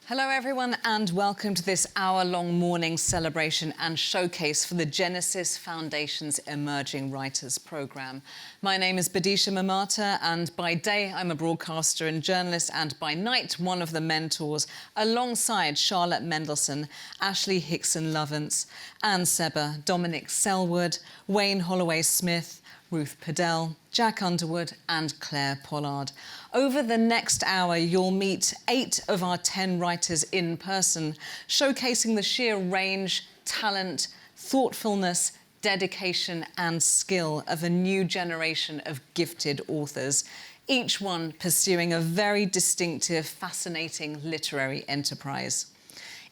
Hello everyone and welcome to this hour-long morning celebration and showcase for the Genesis Foundation's Emerging Writers programme. My name is Bidisha and by day I'm a broadcaster and journalist, and by night one of the mentors alongside Charlotte Mendelsohn, Ashley Hickson-Lovance, Anne Sebba, Dominic Selwood, Wayne Holloway-Smith, Ruth Padell, Jack Underwood and Claire Pollard. Over the next hour, you'll meet 8 of our 10 writers in person, showcasing the sheer range, talent, thoughtfulness, dedication and skill of a new generation of gifted authors, each one pursuing a very distinctive, fascinating literary enterprise.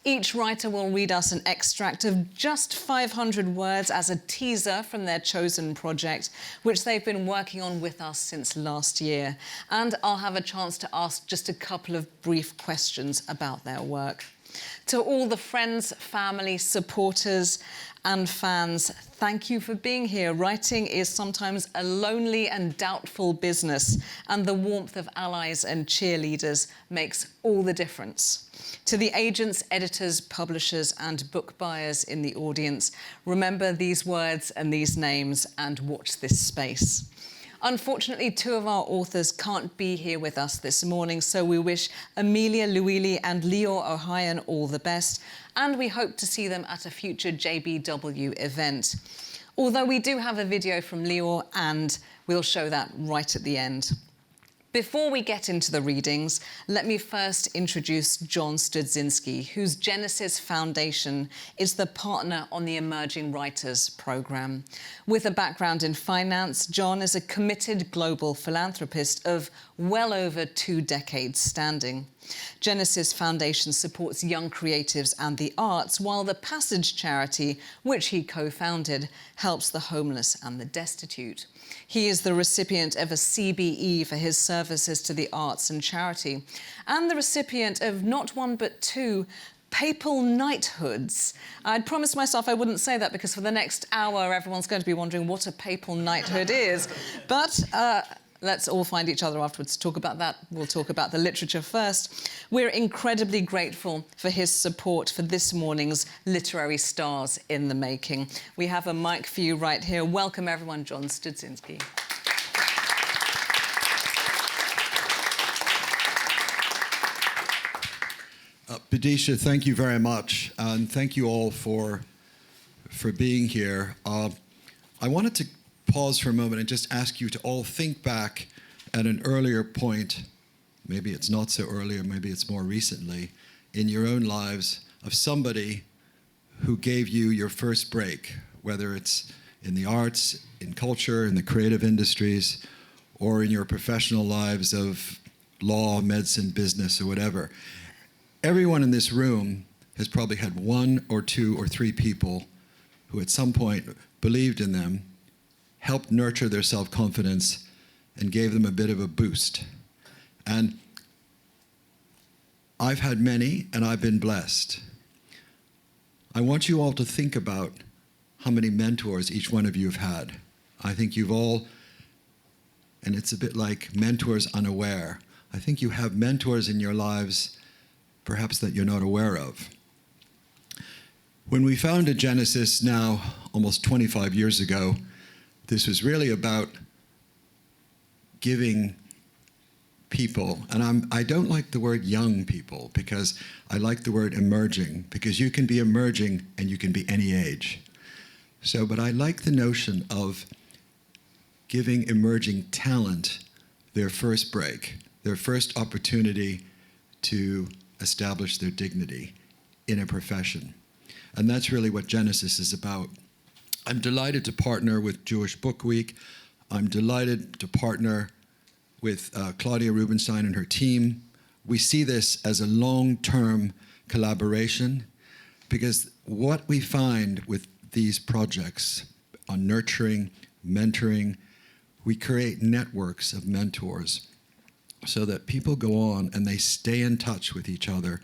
Each writer will read us an extract of just 500 words as a teaser from their chosen project, which they've been working on with us since last year. And I'll have a chance to ask just a couple of brief questions about their work. To all the friends, family, supporters and fans, thank you for being here. Writing is sometimes a lonely and doubtful business, and the warmth of allies and cheerleaders makes all the difference. To the agents, editors, publishers and book buyers in the audience, remember these words and these names and watch this space. Unfortunately, 2 of our authors can't be here with us this morning, so we wish Amelia Luili and Leo Ohayon all the best, and we hope to see them at a future JBW event. Although we do have a video from Leo, and we'll show that right at the end. Before we get into the readings, let me first introduce John Studzinski, whose Genesis Foundation is the partner on the Emerging Writers programme. With a background in finance, John is a committed global philanthropist of well over 2 decades standing. Genesis Foundation supports young creatives and the arts, while the Passage charity, which he co-founded, helps the homeless and the destitute. He is the recipient of a CBE for his services to the arts and charity, and the recipient of not 1 but 2 papal knighthoods. I'd promised myself I wouldn't say that because for the next hour everyone's going to be wondering what a papal knighthood is. But let's all find each other afterwards to talk about that. We'll talk about the literature first. We're incredibly grateful for his support for this morning's Literary Stars in the Making. We have a mic for you right here. Welcome everyone, John Studzinski. Bidisha, thank you very much, and thank you all for being here. I wanted to pause for a moment and just ask you to all think back at an earlier point, maybe it's not so early or maybe it's more recently, in your own lives, of somebody who gave you your first break, whether it's in the arts, in culture, in the creative industries, or in your professional lives of law, medicine, business, or whatever. Everyone in this room has probably had 1 or 2 or 3 people who at some point believed in them, helped nurture their self-confidence, and gave them a bit of a boost. And I've had many, and I've been blessed. I want you all to think about how many mentors each one of you have had. I think you've all, and it's a bit like mentors unaware. I think you have mentors in your lives, perhaps that you're not aware of. When we founded Genesis now almost 25 years ago, this was really about giving people, and I don't like the word young people because I like the word emerging, because you can be emerging and you can be any age. But I like the notion of giving emerging talent their first break, their first opportunity to establish their dignity in a profession. And that's really what Genesis is about. I'm delighted to partner with Jewish Book Week. I'm delighted to partner with Claudia Rubenstein and her team. We see this as a long-term collaboration because what we find with these projects on nurturing, mentoring, we create networks of mentors so that people go on and they stay in touch with each other.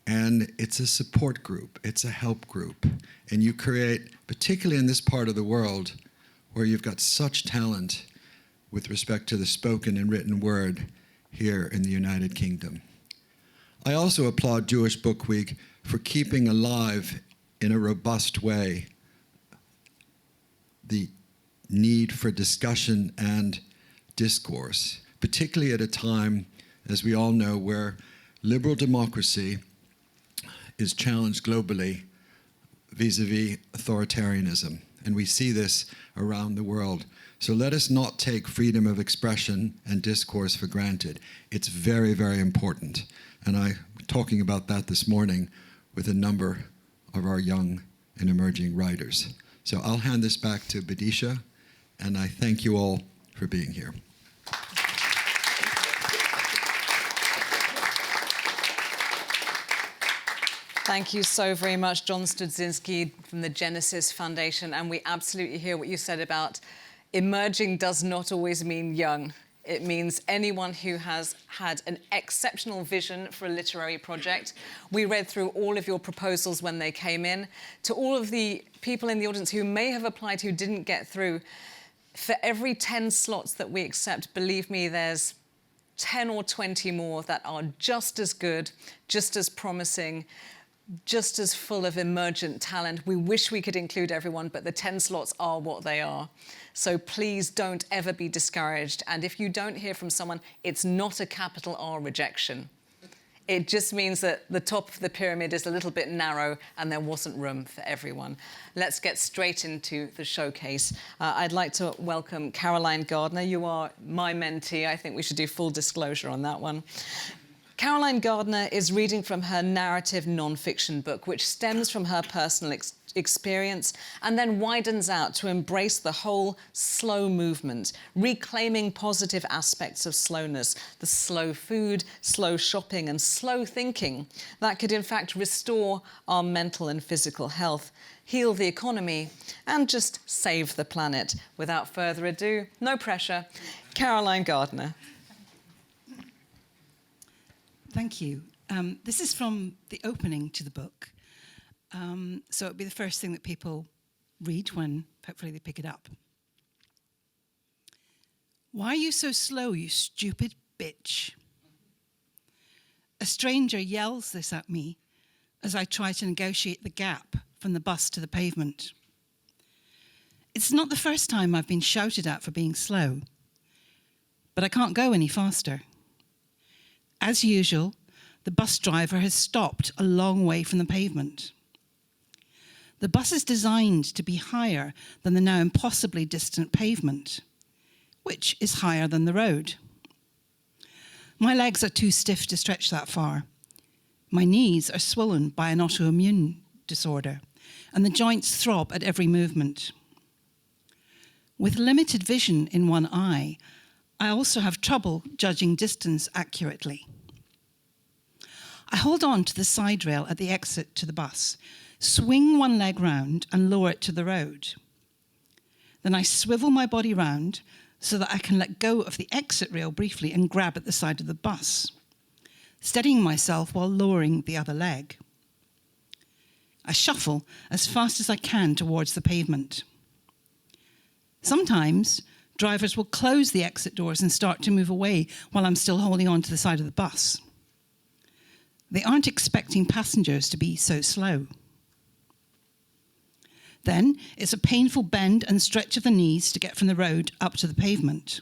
And it's a support group, it's a help group. And you create, particularly in this part of the world, where you've got such talent with respect to the spoken and written word here in the United Kingdom. I also applaud Jewish Book Week for keeping alive in a robust way the need for discussion and discourse, particularly at a time, as we all know, where liberal democracy is challenged globally vis-a-vis authoritarianism. And we see this around the world. So let us not take freedom of expression and discourse for granted. It's very, very important. And I'm talking about that this morning with a number of our young and emerging writers. So I'll hand this back to Bidisha, and I thank you all for being here. Thank you so very much, John Studzinski from the Genesis Foundation. And we absolutely hear what you said about emerging does not always mean young. It means anyone who has had an exceptional vision for a literary project. We read through all of your proposals when they came in. To all of the people in the audience who may have applied who didn't get through, for every 10 slots that we accept, believe me, there's 10 or 20 more that are just as good, just as promising, just as full of emergent talent. We wish we could include everyone, but the 10 slots are what they are. So please don't ever be discouraged. And if you don't hear from someone, it's not a capital R rejection. It just means that the top of the pyramid is a little bit narrow and there wasn't room for everyone. Let's get straight into the showcase. I'd like to welcome Caroline Gardner. You are my mentee. I think we should do full disclosure on that one. Caroline Gardner is reading from her narrative non-fiction book, which stems from her personal experience and then widens out to embrace the whole slow movement, reclaiming positive aspects of slowness, the slow food, slow shopping and slow thinking that could in fact restore our mental and physical health, heal the economy and just save the planet. Without further ado, no pressure, Caroline Gardner. Thank you. This is from the opening to the book. So it'll be the first thing that people read when hopefully they pick it up. Why are you so slow, you stupid bitch? A stranger yells this at me as I try to negotiate the gap from the bus to the pavement. It's not the first time I've been shouted at for being slow, but I can't go any faster. As usual, the bus driver has stopped a long way from the pavement. The bus is designed to be higher than the now impossibly distant pavement, which is higher than the road. My legs are too stiff to stretch that far. My knees are swollen by an autoimmune disorder, and the joints throb at every movement. With limited vision in one eye, I also have trouble judging distance accurately. I hold on to the side rail at the exit to the bus, swing one leg round and lower it to the road. Then I swivel my body round so that I can let go of the exit rail briefly and grab at the side of the bus, steadying myself while lowering the other leg. I shuffle as fast as I can towards the pavement. Sometimes drivers will close the exit doors and start to move away while I'm still holding on to the side of the bus. They aren't expecting passengers to be so slow. Then it's a painful bend and stretch of the knees to get from the road up to the pavement.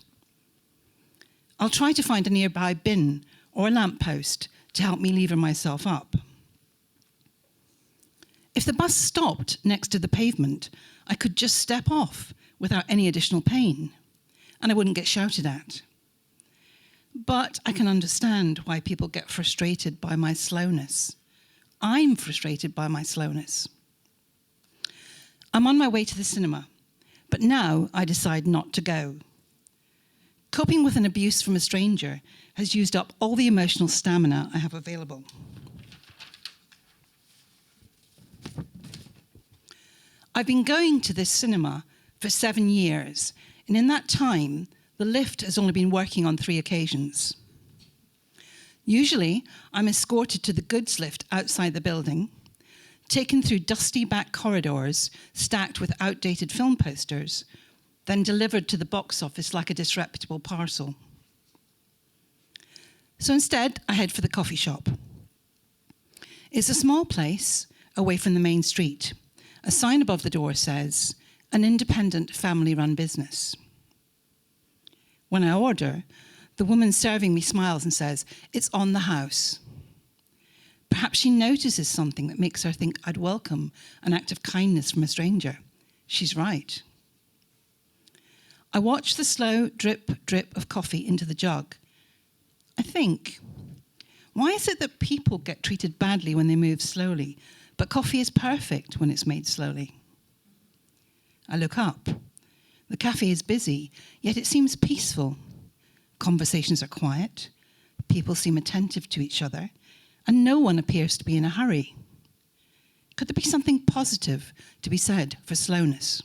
I'll try to find a nearby bin or a lamppost to help me lever myself up. If the bus stopped next to the pavement, I could just step off without any additional pain, and I wouldn't get shouted at. But I can understand why people get frustrated by my slowness. I'm frustrated by my slowness. I'm on my way to the cinema, but now I decide not to go. Coping with an abuse from a stranger has used up all the emotional stamina I have available. I've been going to this cinema for 7 years, and in that time, the lift has only been working on 3 occasions. Usually, I'm escorted to the goods lift outside the building, taken through dusty back corridors stacked with outdated film posters, then delivered to the box office like a disreputable parcel. So instead, I head for the coffee shop. It's a small place away from the main street. A sign above the door says, "An independent family-run business." When I order, the woman serving me smiles and says, "It's on the house." Perhaps she notices something that makes her think I'd welcome an act of kindness from a stranger. She's right. I watch the slow drip, drip of coffee into the jug. I think, why is it that people get treated badly when they move slowly, but coffee is perfect when it's made slowly? I look up. The cafe is busy, yet it seems peaceful. Conversations are quiet, people seem attentive to each other, and no one appears to be in a hurry. Could there be something positive to be said for slowness?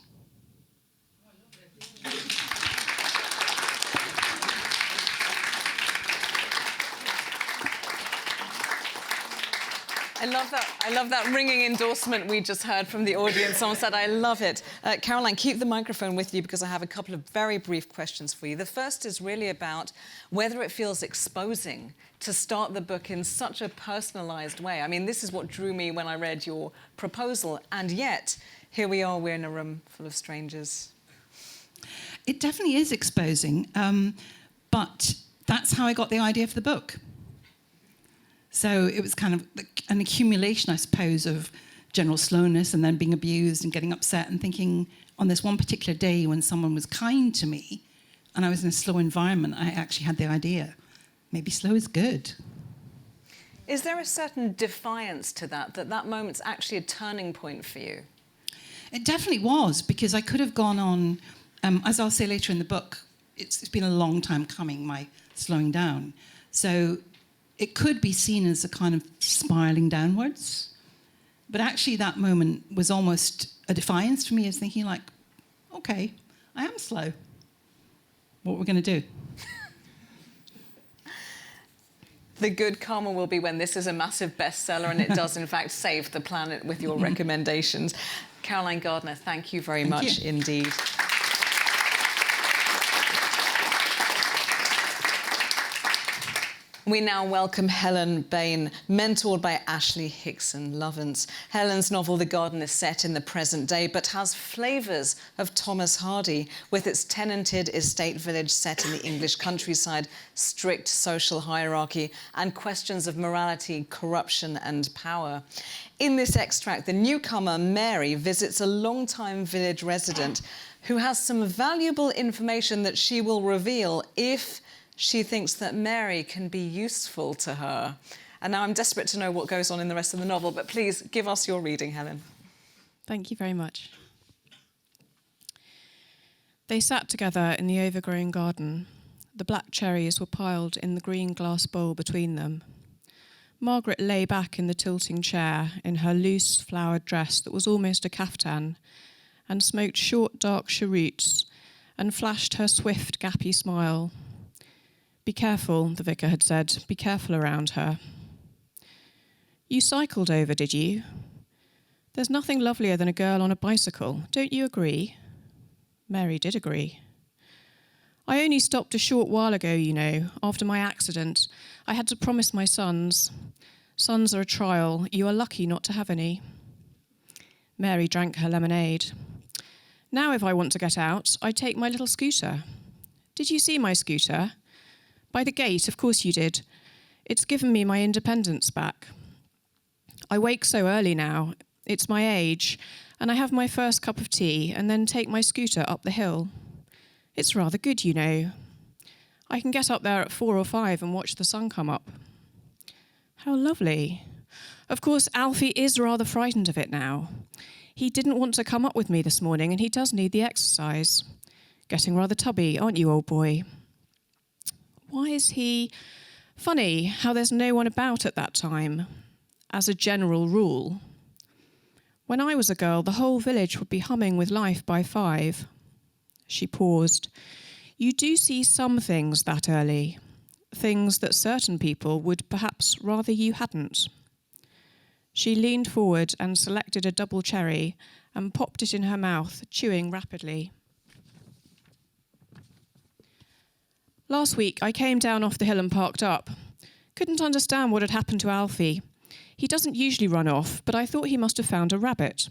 I love that ringing endorsement we just heard from the audience. Someone said, I love it. Caroline, keep the microphone with you because I have a couple of very brief questions for you. The first is really about whether it feels exposing to start the book in such a personalised way. I mean, this is what drew me when I read your proposal, and yet, here we are, we're in a room full of strangers. It definitely is exposing, but that's how I got the idea for the book. So it was kind of an accumulation, I suppose, of general slowness and then being abused and getting upset and thinking on this one particular day when someone was kind to me and I was in a slow environment, I actually had the idea, maybe slow is good. Is there a certain defiance to that moment's actually a turning point for you? It definitely was, because I could have gone on, as I'll say later in the book, it's been a long time coming, my slowing down. So it could be seen as a kind of spiralling downwards. But actually that moment was almost a defiance for me. I was thinking like, okay, I am slow. What are we going to do? The good karma will be when this is a massive bestseller and it does, in fact, save the planet with your recommendations. Caroline Gardner, thank you very much indeed. We now welcome Helen Bain, mentored by Ashley Hickson Lovance. Helen's novel, The Garden, is set in the present day, but has flavours of Thomas Hardy, with its tenanted estate village set in the English countryside, strict social hierarchy, and questions of morality, corruption and power. In this extract, the newcomer, Mary, visits a long-time village resident who has some valuable information that she will reveal if she thinks that Mary can be useful to her. And now I'm desperate to know what goes on in the rest of the novel, but please give us your reading, Helen. Thank you very much. They sat together in the overgrown garden. The black cherries were piled in the green glass bowl between them. Margaret lay back in the tilting chair in her loose flowered dress that was almost a caftan, and smoked short dark cheroots and flashed her swift gappy smile. Be careful, the vicar had said, be careful around her. You cycled over, did you? There's nothing lovelier than a girl on a bicycle, don't you agree? Mary did agree. I only stopped a short while ago, you know, after my accident. I had to promise my sons. Sons are a trial, you are lucky not to have any. Mary drank her lemonade. Now if I want to get out, I take my little scooter. Did you see my scooter? By the gate, of course you did. It's given me my independence back. I wake so early now, it's my age, and I have my first cup of tea and then take my scooter up the hill. It's rather good, you know. I can get up there at 4 or 5 and watch the sun come up. How lovely. Of course, Alfie is rather frightened of it now. He didn't want to come up with me this morning, and he does need the exercise. Getting rather tubby, aren't you, old boy? Why is he... Funny how there's no one about at that time, as a general rule. When I was a girl, the whole village would be humming with life by 5. She paused. You do see some things that early, things that certain people would perhaps rather you hadn't. She leaned forward and selected a double cherry and popped it in her mouth, chewing rapidly. Last week, I came down off the hill and parked up. Couldn't understand what had happened to Alfie. He doesn't usually run off, but I thought he must have found a rabbit.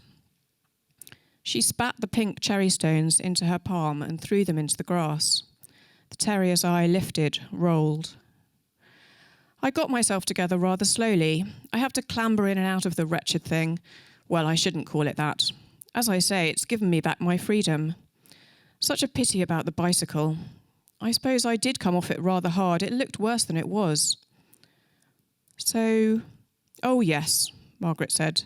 She spat the pink cherry stones into her palm and threw them into the grass. The terrier's eye lifted, rolled. I got myself together rather slowly. I have to clamber in and out of the wretched thing. Well, I shouldn't call it that. As I say, it's given me back my freedom. Such a pity about the bicycle. I suppose I did come off it rather hard. It looked worse than it was. So, oh yes, Margaret said.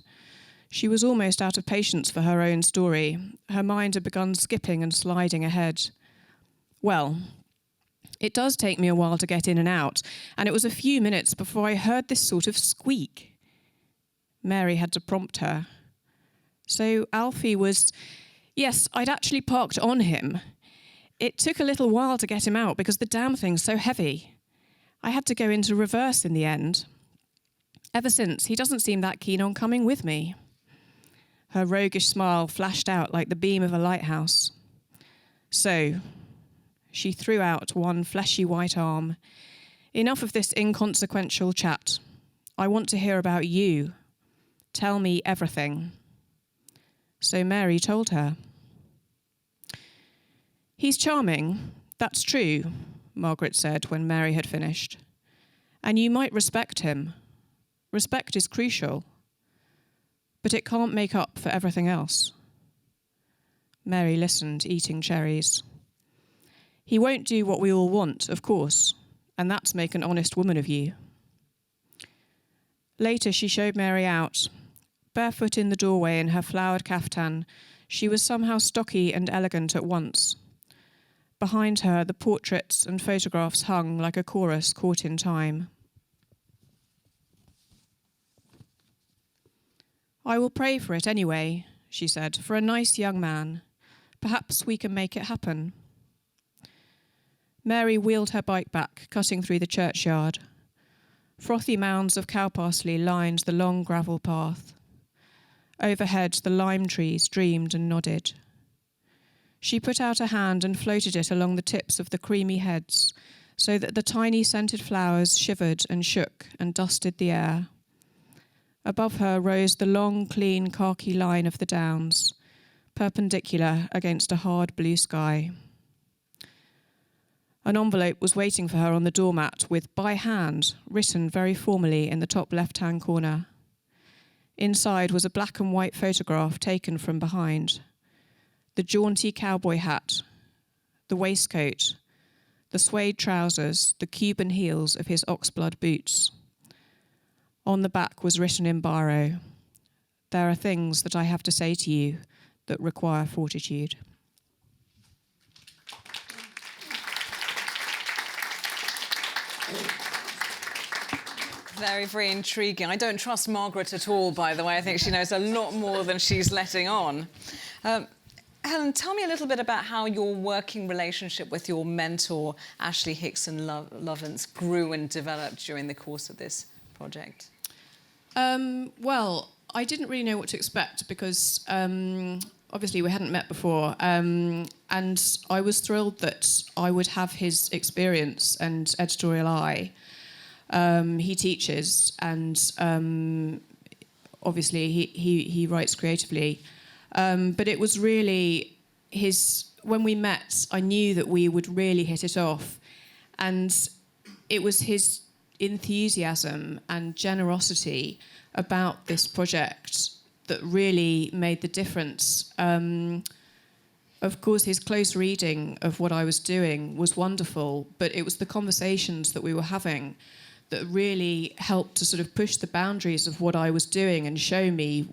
She was almost out of patience for her own story. Her mind had begun skipping and sliding ahead. Well, it does take me a while to get in and out, and it was a few minutes before I heard this sort of squeak. Mary had to prompt her. So Alfie was... Yes, I'd actually parked on him. It took a little while to get him out because the damn thing's so heavy. I had to go into reverse in the end. Ever since, he doesn't seem that keen on coming with me. Her roguish smile flashed out like the beam of a lighthouse. So, she threw out one fleshy white arm. Enough of this inconsequential chat. I want to hear about you. Tell me everything. So Mary told her. He's charming, that's true, Margaret said when Mary had finished. And you might respect him. Respect is crucial. But it can't make up for everything else. Mary listened, eating cherries. He won't do what we all want, of course, and that's make an honest woman of you. Later she showed Mary out. Barefoot in the doorway in her flowered caftan, she was somehow stocky and elegant at once. Behind her, the portraits and photographs hung like a chorus caught in time. I will pray for it anyway, she said, for a nice young man. Perhaps we can make it happen. Mary wheeled her bike back, cutting through the churchyard. Frothy mounds of cow parsley lined the long gravel path. Overhead, the lime trees dreamed and nodded. She put out a hand and floated it along the tips of the creamy heads, so that the tiny scented flowers shivered and shook and dusted the air. Above her rose the long, clean, khaki line of the downs, perpendicular against a hard blue sky. An envelope was waiting for her on the doormat with "by hand" written very formally in the top left-hand corner. Inside was a black and white photograph taken from behind. The jaunty cowboy hat, the waistcoat, the suede trousers, the Cuban heels of his oxblood boots. On the back was written in biro, "There are things that I have to say to you that require fortitude." Very, very intriguing. I don't trust Margaret at all, by the way. I think she knows a lot more than she's letting on. Helen, tell me a little bit about how your working relationship with your mentor, Ashley Hickson Lovence, grew and developed during the course of this project. Well, I didn't really know what to expect because obviously we hadn't met before, and I was thrilled that I would have his experience and editorial eye. He teaches, and obviously he writes creatively. But it was really when we met, I knew that we would really hit it off. And it was his enthusiasm and generosity about this project that really made the difference. Of course, his close reading of what I was doing was wonderful, but it was the conversations that we were having that really helped to sort of push the boundaries of what I was doing and show me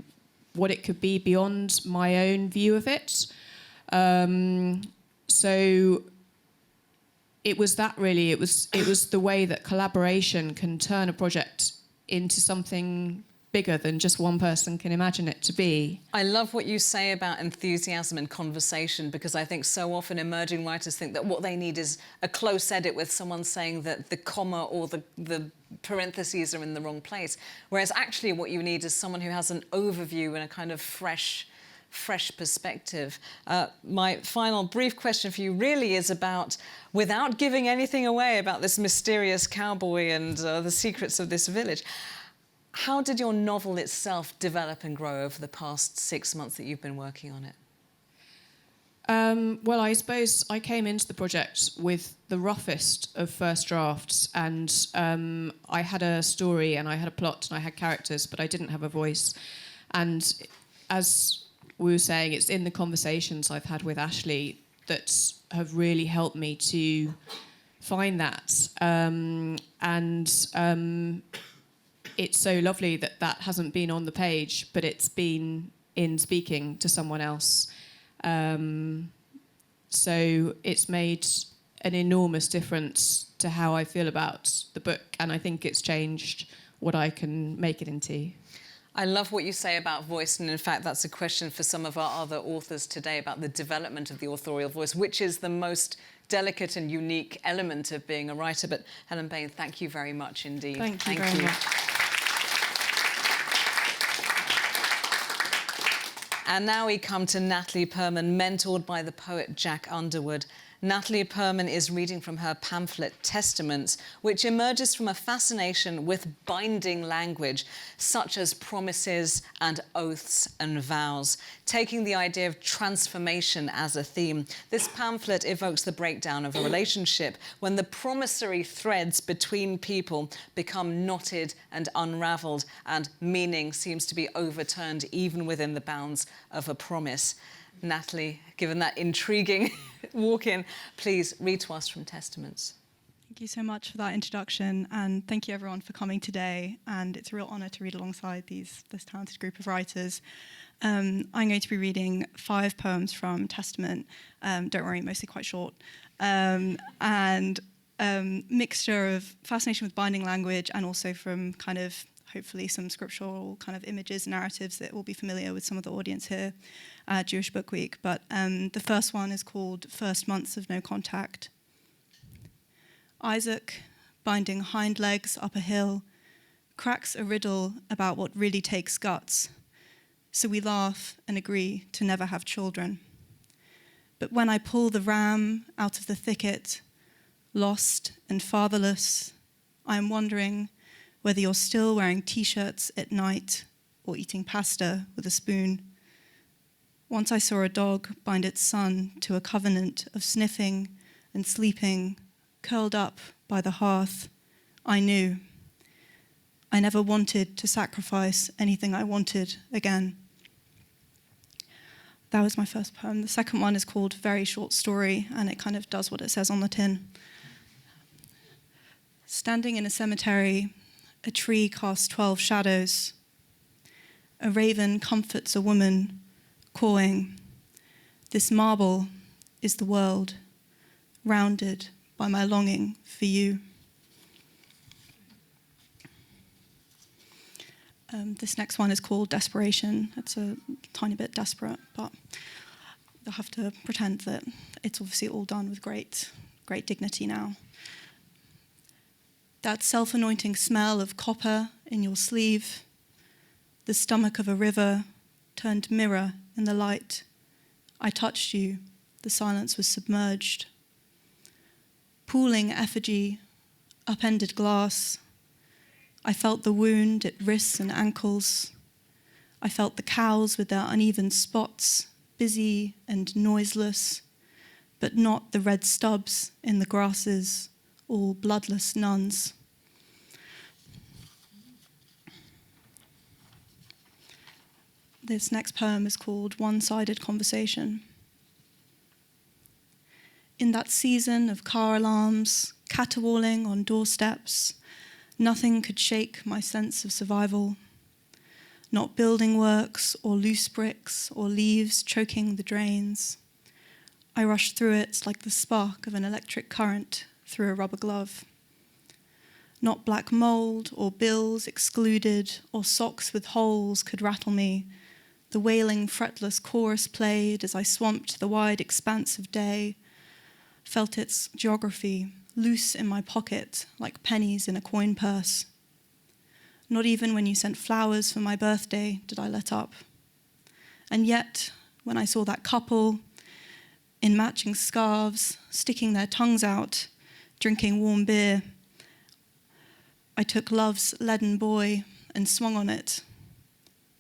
what it could be beyond my own view of it. So it was that really, it was the way that collaboration can turn a project into something bigger than just one person can imagine it to be. I love what you say about enthusiasm and conversation, because I think so often emerging writers think that what they need is a close edit with someone saying that the comma or the parentheses are in the wrong place, whereas actually what you need is someone who has an overview and a kind of fresh perspective. My final brief question for you really is about, without giving anything away about this mysterious cowboy and the secrets of this village, How did your novel itself develop and grow over the past 6 months that you've been working on it? Well, I suppose I came into the project with the roughest of first drafts, and I had a story and I had a plot and I had characters, but I didn't have a voice. And as we were saying, it's in the conversations I've had with Ashley that have really helped me to find that. It's so lovely that that hasn't been on the page, but it's been in speaking to someone else. So it's made an enormous difference to how I feel about the book, and I think it's changed what I can make it into. I love what you say about voice, and in fact that's a question for some of our other authors today about the development of the authorial voice, which is the most delicate and unique element of being a writer. But Helen Bain, thank you very much indeed. Thank you very much. And now we come to Natalie Perman, mentored by the poet Jack Underwood. Natalie Perman is reading from her pamphlet Testaments, which emerges from a fascination with binding language, such as promises and oaths and vows, taking the idea of transformation as a theme. This pamphlet evokes the breakdown of a relationship when the promissory threads between people become knotted and unravelled, and meaning seems to be overturned even within the bounds of a promise. Natalie, given that intriguing walk-in, please read to us from Testaments. Thank you so much for that introduction, and thank you everyone for coming today. And it's a real honour to read alongside this talented group of writers. I'm going to be reading 5 poems from Testament. Don't worry, mostly quite short. Mixture of fascination with binding language and also from kind of hopefully some scriptural kind of images, narratives that will be familiar with some of the audience here at Jewish Book Week. But the first one is called First Months of No Contact. Isaac, binding hind legs up a hill, cracks a riddle about what really takes guts. So we laugh and agree to never have children. But when I pull the ram out of the thicket, lost and fatherless, I am wondering whether you're still wearing t-shirts at night or eating pasta with a spoon. Once I saw a dog bind its son to a covenant of sniffing and sleeping, curled up by the hearth. I knew. I never wanted to sacrifice anything I wanted again. That was my first poem. The second one is called Very Short Story, and it kind of does what it says on the tin. Standing in a cemetery, a tree casts 12 shadows. A raven comforts a woman, cawing. This marble is the world, rounded by my longing for you. This next one is called Desperation. It's a tiny bit desperate, but you'll have to pretend that it's obviously all done with great dignity now. That self-anointing smell of copper in your sleeve, the stomach of a river turned mirror in the light. I touched you, the silence was submerged. Pooling effigy, upended glass. I felt the wound at wrists and ankles. I felt the cows with their uneven spots, busy and noiseless, but not the red stubs in the grasses, all bloodless nuns. This next poem is called One-Sided Conversation. In that season of car alarms, caterwauling on doorsteps, nothing could shake my sense of survival. Not building works or loose bricks or leaves choking the drains. I rushed through it like the spark of an electric current through a rubber glove. Not black mold or bills excluded or socks with holes could rattle me. The wailing, fretless chorus played as I swamped the wide expanse of day, felt its geography loose in my pocket like pennies in a coin purse. Not even when you sent flowers for my birthday did I let up. And yet, when I saw that couple in matching scarves, sticking their tongues out, drinking warm beer, I took love's leaden boy and swung on it.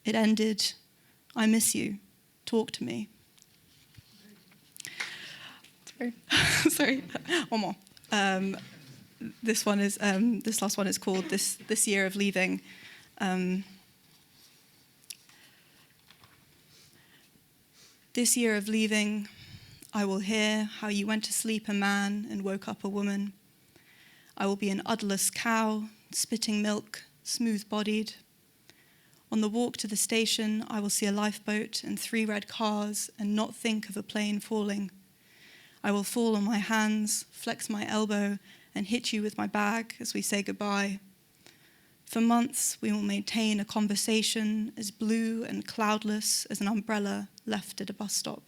It ended, "I miss you, talk to me." Sorry, one more. This last one is called This Year of Leaving. This year of leaving, I will hear how you went to sleep a man and woke up a woman. I will be an udderless cow, spitting milk, smooth-bodied. On the walk to the station, I will see a lifeboat and 3 red cars and not think of a plane falling. I will fall on my hands, flex my elbow, and hit you with my bag as we say goodbye. For months, we will maintain a conversation as blue and cloudless as an umbrella left at a bus stop.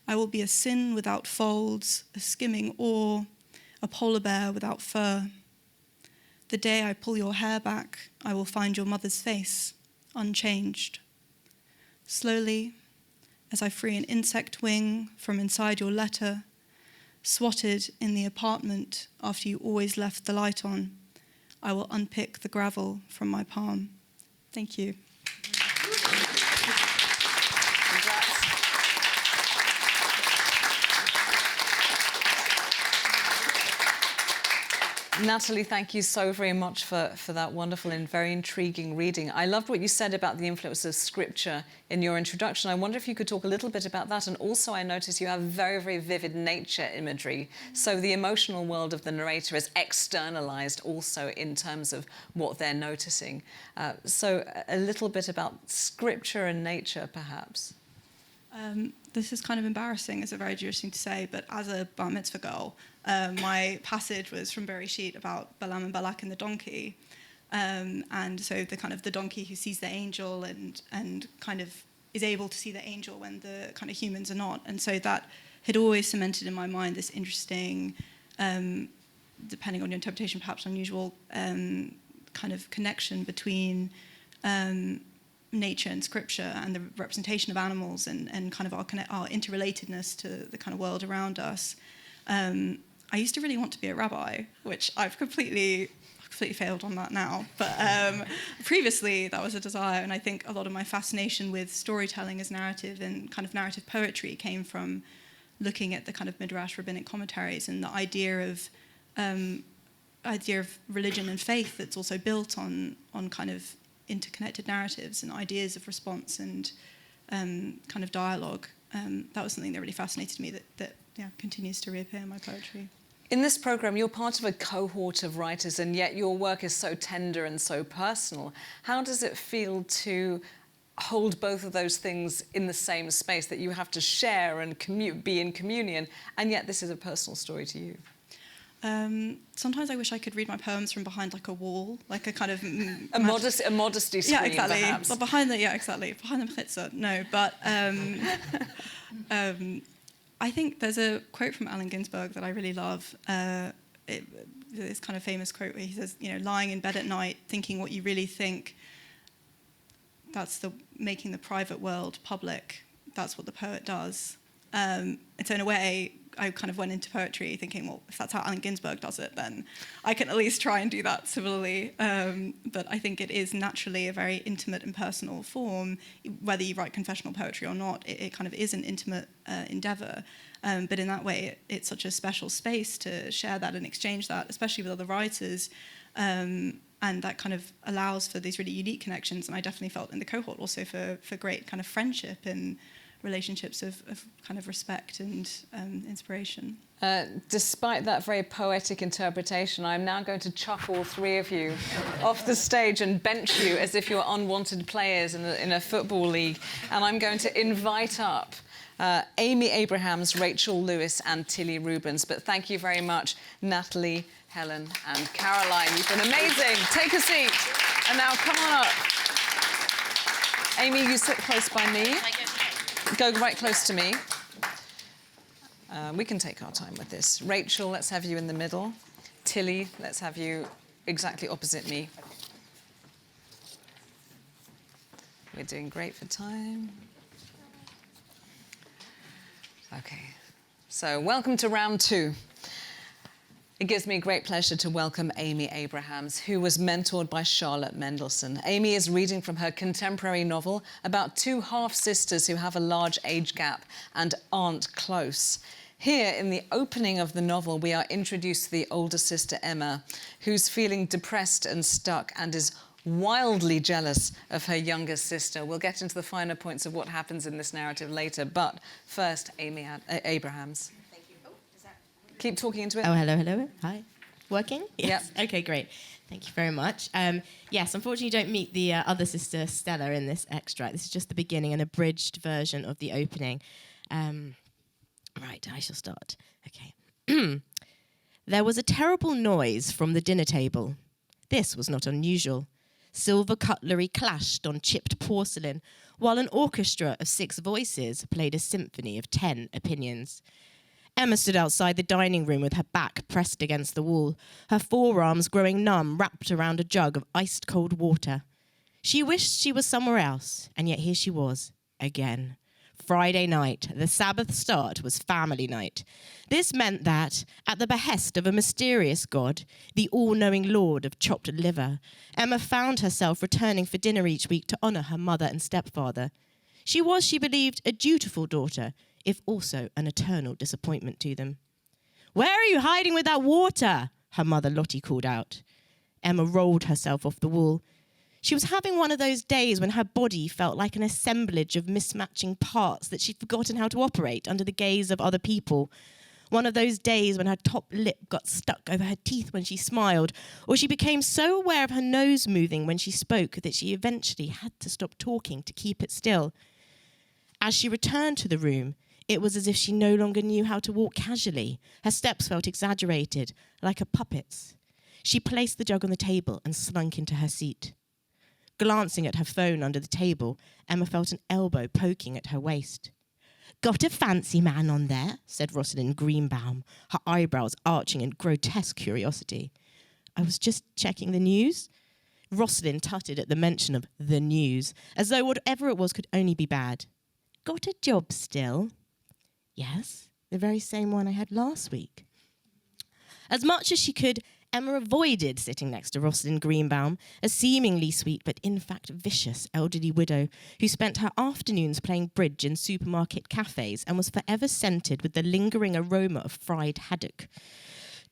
I will be a sin without folds, a skimming oar, a polar bear without fur. The day I pull your hair back, I will find your mother's face, unchanged. Slowly, as I free an insect wing from inside your letter, swatted in the apartment after you always left the light on, I will unpick the gravel from my palm. Thank you. Natalie, thank you so very much for that wonderful and very intriguing reading. I loved what you said about the influence of scripture in your introduction. I wonder if you could talk a little bit about that. And also, I noticed you have very, very vivid nature imagery. So the emotional world of the narrator is externalized also in terms of what they're noticing. So a little bit about scripture and nature, perhaps. This is kind of embarrassing, it's very Jewish thing to say, but as a bar mitzvah girl, my passage was from Bereshit about Balaam and Balak and the donkey. And so the donkey who sees the angel and kind of is able to see the angel when the kind of humans are not. And so that had always cemented in my mind this interesting, depending on your interpretation, perhaps unusual kind of connection between nature and scripture and the representation of animals and kind of our interrelatedness to the kind of world around us. I used to really want to be a rabbi, which I've completely failed on that now. But previously, that was a desire. And I think a lot of my fascination with storytelling as narrative and kind of narrative poetry came from looking at the kind of Midrash rabbinic commentaries and the idea of religion and faith that's also built on kind of interconnected narratives and ideas of response and kind of dialogue. That was something that really fascinated me that continues to reappear in my poetry. In this programme, you're part of a cohort of writers, and yet your work is so tender and so personal. How does it feel to hold both of those things in the same space, that you have to share and be in communion, and yet this is a personal story to you? Sometimes I wish I could read my poems from behind like a wall, like a kind of a modesty screen, exactly. Perhaps. Well, behind the mechitza. No, but I think there's a quote from Allen Ginsberg that I really love. This kind of famous quote where he says, lying in bed at night, thinking what you really think, that's making the private world public. That's what the poet does. And so in a way, I kind of went into poetry thinking, well, if that's how Allen Ginsberg does it, then I can at least try and do that similarly. But I think it is naturally a very intimate and personal form. Whether you write confessional poetry or not, it kind of is an intimate endeavour. But in that way, it's such a special space to share that and exchange that, especially with other writers. And that kind of allows for these really unique connections. And I definitely felt in the cohort also for great kind of friendship and relationships of kind of respect and inspiration. Despite that very poetic interpretation, I'm now going to chuck all 3 of you off the stage and bench you as if you're unwanted players in a football league. And I'm going to invite up Amy Abrahams, Rachel Lewis and Tilly Rubens. But thank you very much, Natalie, Helen and Caroline. You've been amazing. Take a seat. And now come on up. Amy, you sit close by me. Go right close to me. We can take our time with this. Rachel, let's have you in the middle. Tilly, let's have you exactly opposite me. We're doing great for time. Okay, so welcome to round 2. It gives me great pleasure to welcome Amy Abrahams, who was mentored by Charlotte Mendelssohn. Amy is reading from her contemporary novel about two half-sisters who have a large age gap and aren't close. Here, in the opening of the novel, we are introduced to the older sister, Emma, who's feeling depressed and stuck and is wildly jealous of her younger sister. We'll get into the finer points of what happens in this narrative later, but first, Amy Abrahams. Keep talking into it. Oh, hello. Hi. Working? Yes. Yep. Okay, great. Thank you very much. Yes, unfortunately you don't meet the other sister, Stella, in this extract. This is just the beginning, an abridged version of the opening. Right, I shall start. Okay. There was a terrible noise from the dinner table. This was not unusual. Silver cutlery clashed on chipped porcelain, while an orchestra of 6 voices played a symphony of 10 opinions. Emma stood outside the dining room with her back pressed against the wall, her forearms growing numb, wrapped around a jug of iced-cold water. She wished she was somewhere else, and yet here she was, again. Friday night, the Sabbath start, was family night. This meant that, at the behest of a mysterious God, the all-knowing Lord of chopped liver, Emma found herself returning for dinner each week to honour her mother and stepfather. She was, she believed, a dutiful daughter, if also an eternal disappointment to them. "Where are you hiding with that water?" her mother Lottie called out. Emma rolled herself off the wall. She was having one of those days when her body felt like an assemblage of mismatching parts that she'd forgotten how to operate under the gaze of other people. One of those days when her top lip got stuck over her teeth when she smiled, or she became so aware of her nose moving when she spoke that she eventually had to stop talking to keep it still. As she returned to the room, it was as if she no longer knew how to walk casually. Her steps felt exaggerated, like a puppet's. She placed the jug on the table and slunk into her seat. Glancing at her phone under the table, Emma felt an elbow poking at her waist. "Got a fancy man on there?" said Rosalind Greenbaum, her eyebrows arching in grotesque curiosity. "I was just checking the news." Rosalind tutted at the mention of the news, as though whatever it was could only be bad. "Got a job still?" "Yes, the very same one I had last week." As much as she could, Emma avoided sitting next to Rosalind Greenbaum, a seemingly sweet but in fact vicious elderly widow who spent her afternoons playing bridge in supermarket cafes and was forever scented with the lingering aroma of fried haddock.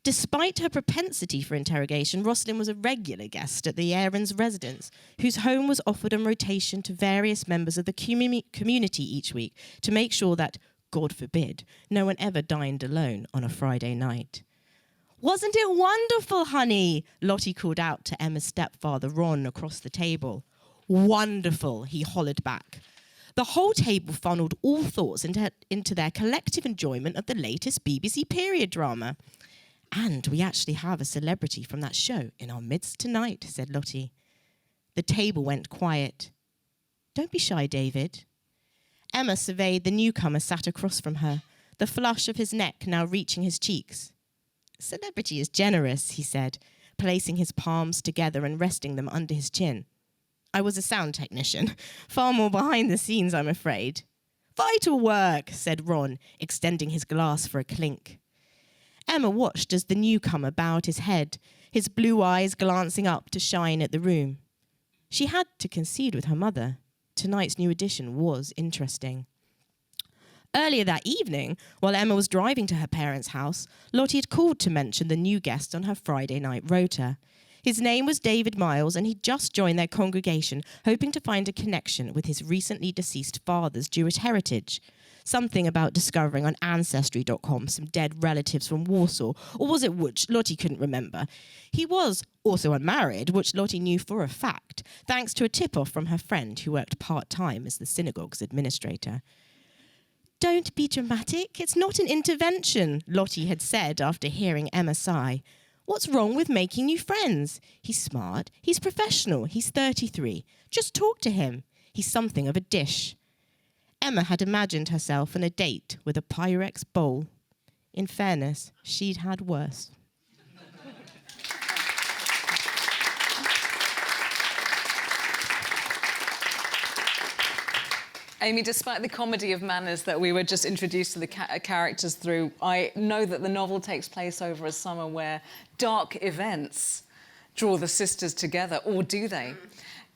Despite her propensity for interrogation, Rosalind was a regular guest at the Aarons residence, whose home was offered on rotation to various members of the community each week to make sure that, God forbid, no one ever dined alone on a Friday night. "Wasn't it wonderful, honey?" Lottie called out to Emma's stepfather, Ron, across the table. "Wonderful," he hollered back. The whole table funneled all thoughts into their collective enjoyment of the latest BBC period drama. "And we actually have a celebrity from that show in our midst tonight," said Lottie. The table went quiet. "Don't be shy, David." Emma surveyed the newcomer sat across from her, the flush of his neck now reaching his cheeks. "Celebrity is generous," he said, placing his palms together and resting them under his chin. "I was a sound technician. Far more behind the scenes, I'm afraid." "Vital work," said Ron, extending his glass for a clink. Emma watched as the newcomer bowed his head, his blue eyes glancing up to shine at the room. She had to concede with her mother. Tonight's new addition was interesting. Earlier that evening, while Emma was driving to her parents' house, Lottie had called to mention the new guest on her Friday night rota. His name was David Miles, and he'd just joined their congregation, hoping to find a connection with his recently deceased father's Jewish heritage. Something about discovering on Ancestry.com some dead relatives from Warsaw, or was it which Lottie couldn't remember. He was also unmarried, which Lottie knew for a fact, thanks to a tip-off from her friend who worked part-time as the synagogue's administrator. "Don't be dramatic, it's not an intervention," Lottie had said after hearing Emma sigh. "What's wrong with making new friends? He's smart, he's professional, he's 33. Just talk to him. He's something of a dish." Emma had imagined herself on a date with a Pyrex bowl. In fairness, she'd had worse. Amy, despite the comedy of manners that we were just introduced to the characters through, I know that the novel takes place over a summer where dark events draw the sisters together, or do they?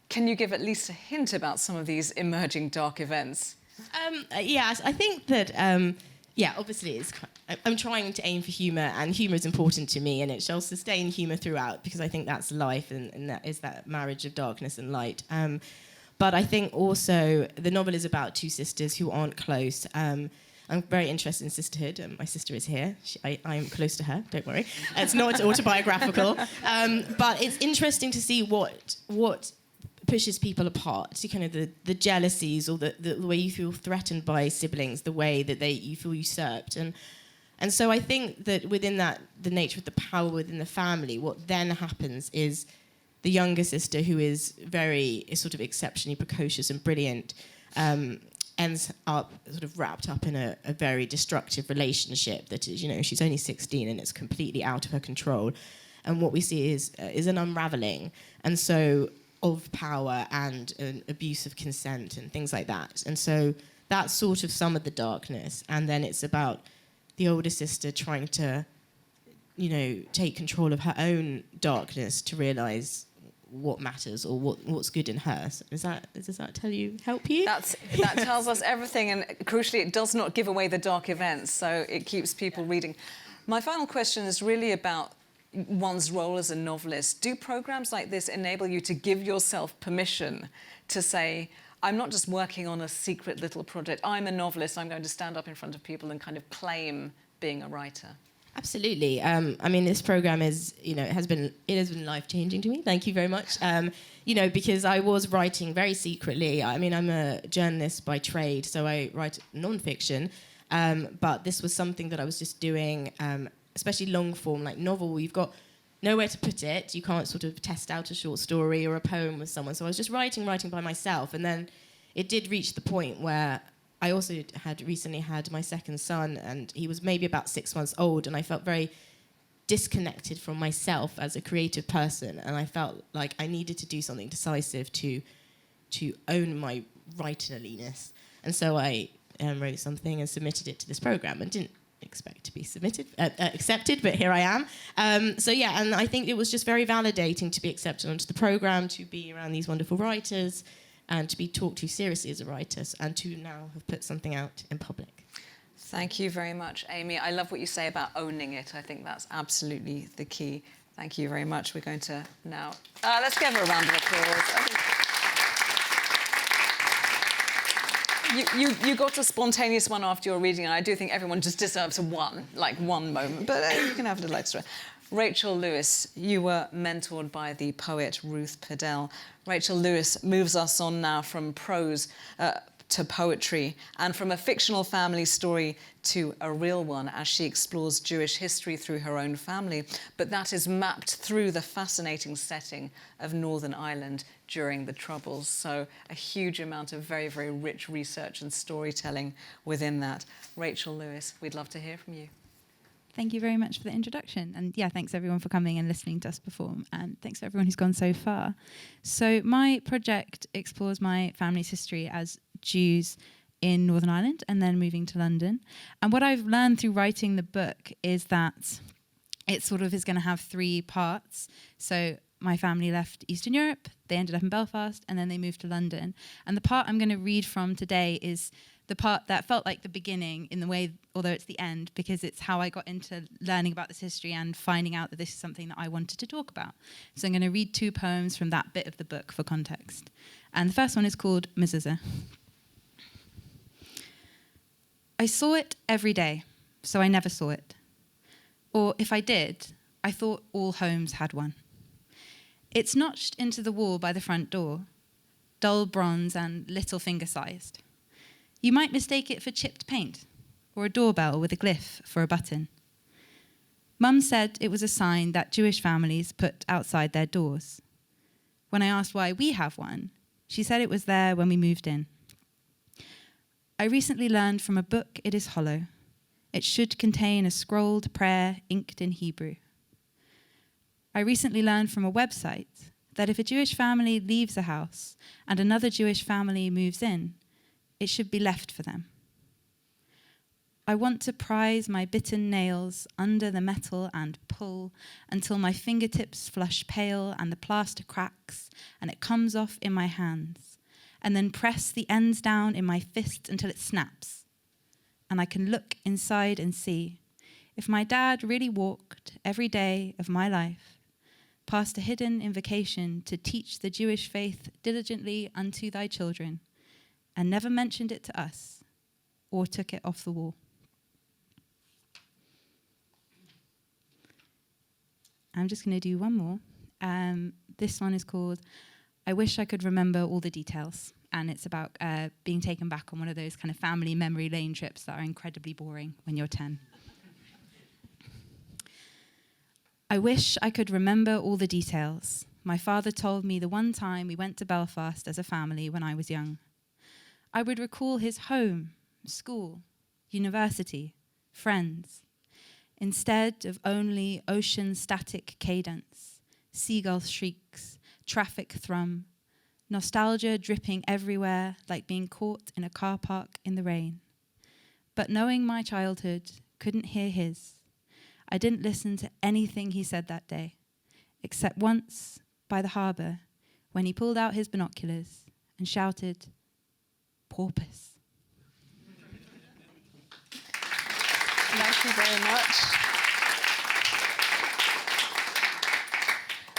Can you give at least a hint about some of these emerging dark events? Yes, I think that, obviously I'm trying to aim for humour, and humour is important to me, and it shall sustain humour throughout, because I think that's life, and that is that marriage of darkness and light. But I think also the novel is about two sisters who aren't close. I'm very interested in sisterhood. My sister is here. I am close to her, don't worry. It's not autobiographical. But it's interesting to see what pushes people apart, to kind of the jealousies, or the way you feel threatened by siblings, the way that you feel usurped. And so I think that within that, the nature of the power within the family, what then happens is the younger sister, who is sort of exceptionally precocious and brilliant, ends up sort of wrapped up in a very destructive relationship that is, she's only 16 and it's completely out of her control. And what we see is an unraveling, and so of power and an abuse of consent and things like that. And so that's sort of some of the darkness. And then it's about the older sister trying to, take control of her own darkness to realise what matters, or what's good in her. So does that help you? That tells us everything, and crucially, it does not give away the dark events, so it keeps people reading. My final question is really about one's role as a novelist. Do programs like this enable you to give yourself permission to say, I'm not just working on a secret little project, I'm a novelist, I'm going to stand up in front of people and kind of claim being a writer? Absolutely. This program is, it has been life-changing to me. Thank you very much. Because I was writing very secretly. I'm a journalist by trade, so I write non-fiction. But this was something that I was just doing, especially long form, like novel. You've got nowhere to put it. You can't sort of test out a short story or a poem with someone. So I was just writing by myself. And then it did reach the point where I also had recently had my second son, and he was maybe about 6 months old, and I felt very disconnected from myself as a creative person, and I felt like I needed to do something decisive to own my writerliness. And so I wrote something and submitted it to this program, and didn't expect to be accepted, but here I am. And I think it was just very validating to be accepted onto the program, to be around these wonderful writers, and to be talked to seriously as a writer, and to now have put something out in public. Thank you very much, Amy. I love what you say about owning it. I think that's absolutely the key. Thank you very much. We're going to now... let's give her a round of applause. You got a spontaneous one after your reading, and I do think everyone just deserves one moment, but you can have a little extra. Rachel Lewis, you were mentored by the poet Ruth Perdell. Rachel Lewis moves us on now from prose to poetry, and from a fictional family story to a real one, as she explores Jewish history through her own family. But that is mapped through the fascinating setting of Northern Ireland during the Troubles. So a huge amount of very, very rich research and storytelling within that. Rachel Lewis, we'd love to hear from you. Thank you very much for the introduction. And thanks everyone for coming and listening to us perform. And thanks for everyone who's gone so far. So my project explores my family's history as Jews in Northern Ireland and then moving to London. And what I've learned through writing the book is that it sort of is going to have 3 parts. So my family left Eastern Europe, they ended up in Belfast, and then they moved to London. And the part I'm going to read from today is the part that felt like the beginning in the way, although it's the end, because it's how I got into learning about this history and finding out that this is something that I wanted to talk about. So I'm going to read 2 poems from that bit of the book for context. And the first one is called Mezuzah. I saw it every day, so I never saw it. Or if I did, I thought all homes had one. It's notched into the wall by the front door, dull bronze and little finger-sized. You might mistake it for chipped paint, or a doorbell with a glyph for a button. Mum said it was a sign that Jewish families put outside their doors. When I asked why we have one, she said it was there when we moved in. I recently learned from a book it is hollow. It should contain a scrolled prayer inked in Hebrew. I recently learned from a website that if a Jewish family leaves a house and another Jewish family moves in, it should be left for them. I want to prise my bitten nails under the metal and pull until my fingertips flush pale and the plaster cracks and it comes off in my hands, and then press the ends down in my fist until it snaps. And I can look inside and see if my dad really walked every day of my life past a hidden invocation to teach the Jewish faith diligently unto thy children, and never mentioned it to us or took it off the wall. I'm just going to do one more. This one is called I Wish I Could Remember All the Details. And it's about being taken back on one of those kind of family memory lane trips that are incredibly boring when you're 10. I wish I could remember all the details. My father told me the one time we went to Belfast as a family when I was young. I would recall his home, school, university, friends, instead of only ocean static cadence, seagull shrieks, traffic thrum, nostalgia dripping everywhere like being caught in a car park in the rain. But knowing my childhood, couldn't hear his. I didn't listen to anything he said that day, except once by the harbour when he pulled out his binoculars and shouted, "Porpoise." Thank you very much.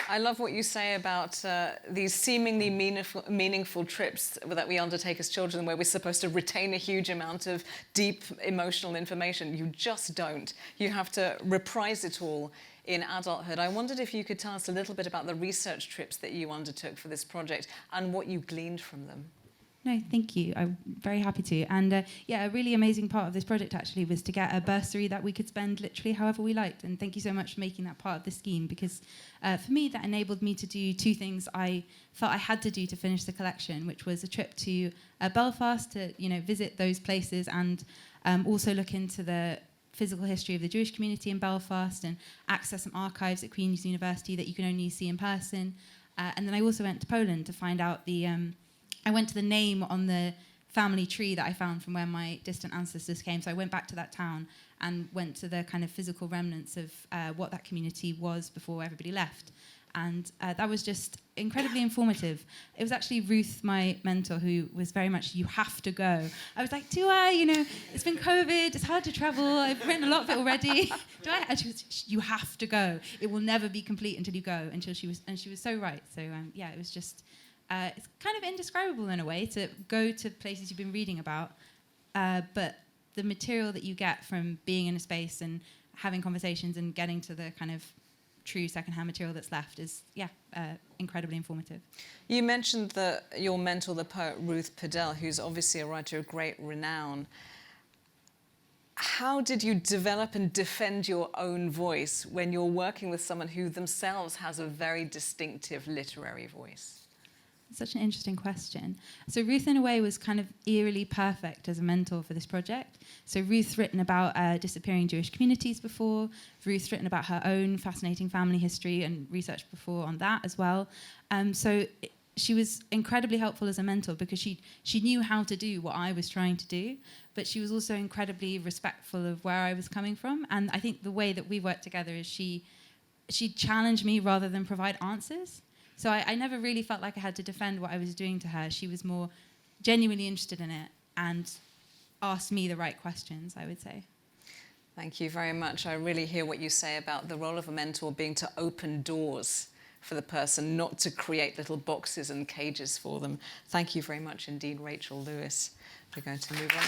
I love what you say about these seemingly meaningful trips that we undertake as children, where we're supposed to retain a huge amount of deep emotional information. You just don't. You have to reprise it all in adulthood. I wondered if you could tell us a little bit about the research trips that you undertook for this project and what you gleaned from them. No, thank you. I'm very happy to. And a really amazing part of this project actually was to get a bursary that we could spend literally however we liked. And thank you so much for making that part of the scheme, because for me that enabled me to do two things I felt I had to do to finish the collection, which was a trip to Belfast to visit those places and also look into the physical history of the Jewish community in Belfast and access some archives at Queen's University that you can only see in person. And then I also went to Poland to find out I went to the name on the family tree that I found from where my distant ancestors came. So I went back to that town and went to the kind of physical remnants of what that community was before everybody left. And that was just incredibly informative. It was actually Ruth, my mentor, who was very much, you have to go. I was like, do I? It's been COVID, it's hard to travel, I've written a lot of it already. Do I? And she was, you have to go. It will never be complete until you go. She was so right. So it was just... it's kind of indescribable in a way to go to places you've been reading about, but the material that you get from being in a space and having conversations and getting to the kind of true secondhand material that's left is, incredibly informative. You mentioned your mentor, the poet Ruth Pedell, who's obviously a writer of great renown. How did you develop and defend your own voice when you're working with someone who themselves has a very distinctive literary voice? Such an interesting question. So Ruth, in a way, was kind of eerily perfect as a mentor for this project. So Ruth's written about disappearing Jewish communities before. Ruth's written about her own fascinating family history and research before on that as well. She was incredibly helpful as a mentor because she knew how to do what I was trying to do, but she was also incredibly respectful of where I was coming from. And I think the way that we worked together is she challenged me rather than provide answers. So I never really felt like I had to defend what I was doing to her. She was more genuinely interested in it and asked me the right questions, I would say. Thank you very much. I really hear what you say about the role of a mentor being to open doors for the person, not to create little boxes and cages for them. Thank you very much indeed, Rachel Lewis. We're going to move on.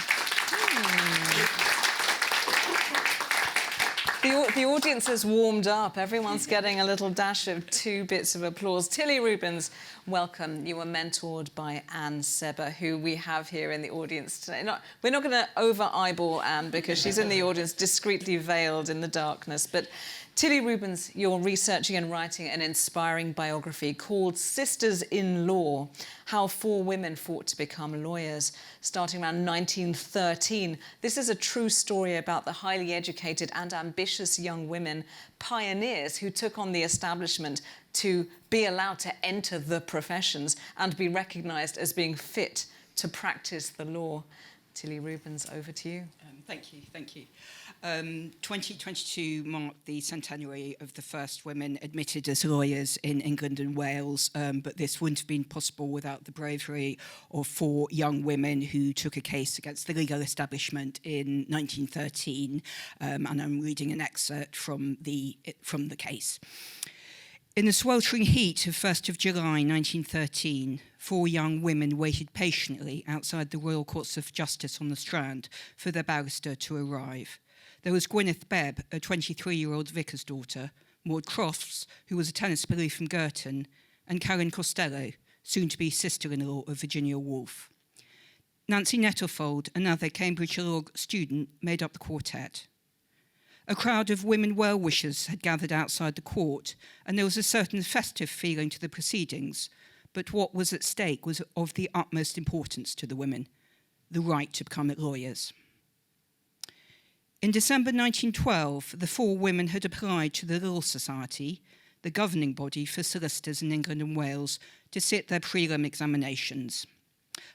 The audience has warmed up. Everyone's getting a little dash of 2 bits of applause. Tilly Rubens, welcome. You were mentored by Anne Sebba, who we have here in the audience today. We're not going to over-eyeball Anne because she's in the audience, discreetly veiled in the darkness. But Tilly Rubens, you're researching and writing an inspiring biography called Sisters in Law, How 4 Women Fought to Become Lawyers, starting around 1913. This is a true story about the highly educated and ambitious young women, pioneers who took on the establishment to be allowed to enter the professions and be recognised as being fit to practice the law. Tilly Rubens, over to you. Thank you. 2022 marked the centenary of the first women admitted as lawyers in England and Wales, but this wouldn't have been possible without the bravery of 4 young women who took a case against the legal establishment in 1913, and I'm reading an excerpt from the case. In the sweltering heat of 1st of July 1913, 4 young women waited patiently outside the Royal Courts of Justice on the Strand for their barrister to arrive. There was Gwyneth Bebb, a 23-year-old vicar's daughter, Maud Crofts, who was a tennis bully from Girton, and Karen Costello, soon-to-be sister-in-law of Virginia Woolf. Nancy Nettlefold, another Cambridge Law student, made up the quartet. A crowd of women well-wishers had gathered outside the court, and there was a certain festive feeling to the proceedings, but what was at stake was of the utmost importance to the women: the right to become lawyers. In December 1912, the 4 women had applied to the Law Society, the governing body for solicitors in England and Wales, to sit their prelim examinations.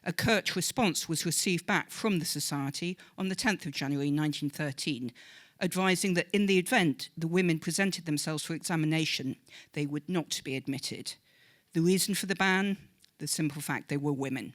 A curt response was received back from the Society on the 10th of January 1913, advising that in the event the women presented themselves for examination, they would not be admitted. The reason for the ban? The simple fact they were women.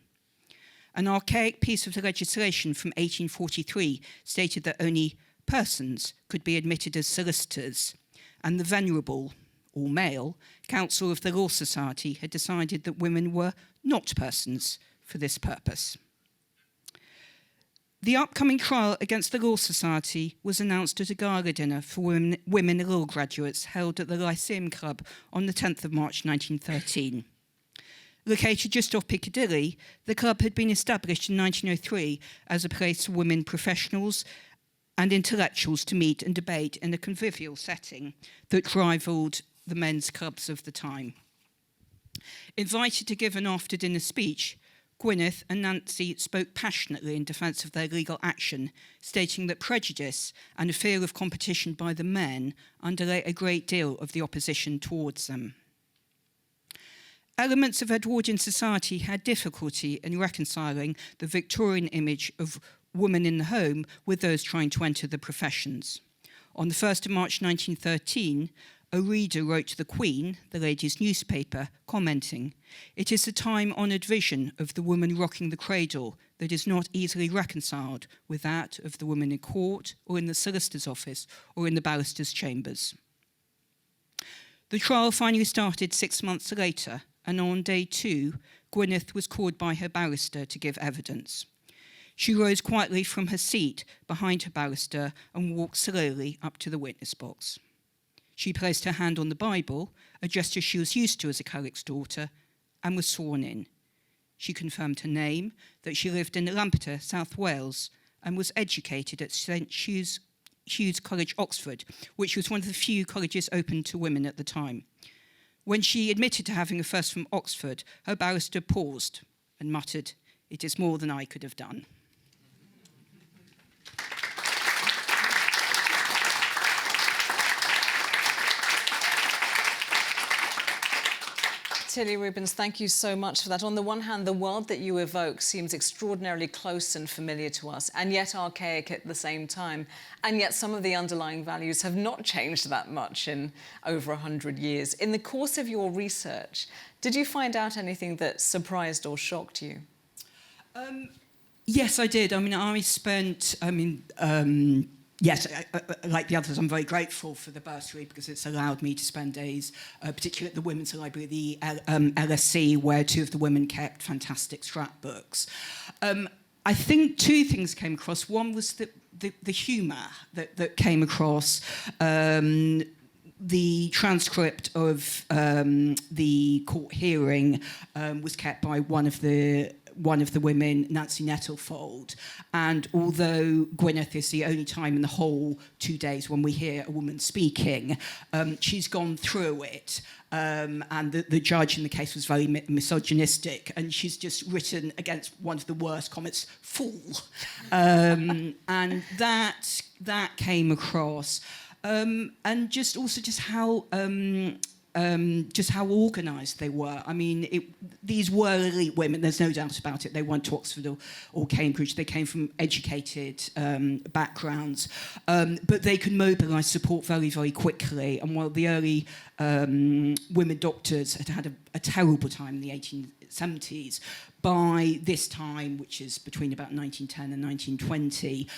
An archaic piece of the legislation from 1843 stated that only persons could be admitted as solicitors, and the venerable, or male, Council of the Law Society had decided that women were not persons for this purpose. The upcoming trial against the Law Society was announced at a gala dinner for women law graduates held at the Lyceum Club on the 10th of March 1913. Located just off Piccadilly, the club had been established in 1903 as a place for women professionals and intellectuals to meet and debate in a convivial setting that rivaled the men's clubs of the time. Invited to give an after-dinner speech, Gwyneth and Nancy spoke passionately in defence of their legal action, stating that prejudice and a fear of competition by the men underlay a great deal of the opposition towards them. Elements of Edwardian society had difficulty in reconciling the Victorian image of women in the home with those trying to enter the professions. On the 1st of March 1913, a reader wrote to the Queen, the ladies' newspaper, commenting, "It is the time-honoured vision of the woman rocking the cradle that is not easily reconciled with that of the woman in court or in the solicitor's office or in the barrister's chambers." The trial finally started 6 months later, and on day 2, Gwyneth was called by her barrister to give evidence. She rose quietly from her seat behind her barrister and walked slowly up to the witness box. She placed her hand on the Bible, a gesture she was used to as a cleric's daughter, and was sworn in. She confirmed her name, that she lived in Lampeter, South Wales, and was educated at St Hugh's College, Oxford, which was one of the few colleges open to women at the time. When she admitted to having a first from Oxford, her barrister paused and muttered, "It is more than I could have done." Tilly Rubens, thank you so much for that. On the one hand, the world that you evoke seems extraordinarily close and familiar to us, and yet archaic at the same time. And yet some of the underlying values have not changed that much in over 100 years. In the course of your research, did you find out anything that surprised or shocked you? Yes, I did. Yes, like the others, I'm very grateful for the bursary because it's allowed me to spend days, particularly at the Women's Library, the LSC, where 2 of the women kept fantastic scrapbooks. I think 2 things came across. One was the humour that came across. The transcript of the court hearing was kept by one of the women, Nancy Nettlefold, and although Gwyneth is the only time in the whole 2 days when we hear a woman speaking, she's gone through it, and the judge in the case was very misogynistic, and she's just written against one of the worst comments, "fool," and that came across, and just how just how organised they were. I mean, these were elite women, there's no doubt about it. They went to Oxford or Cambridge. They came from educated backgrounds. But they could mobilise support very, very quickly. And while the early women doctors had a terrible time in the 1870s, by this time, which is between about 1910 and 1920,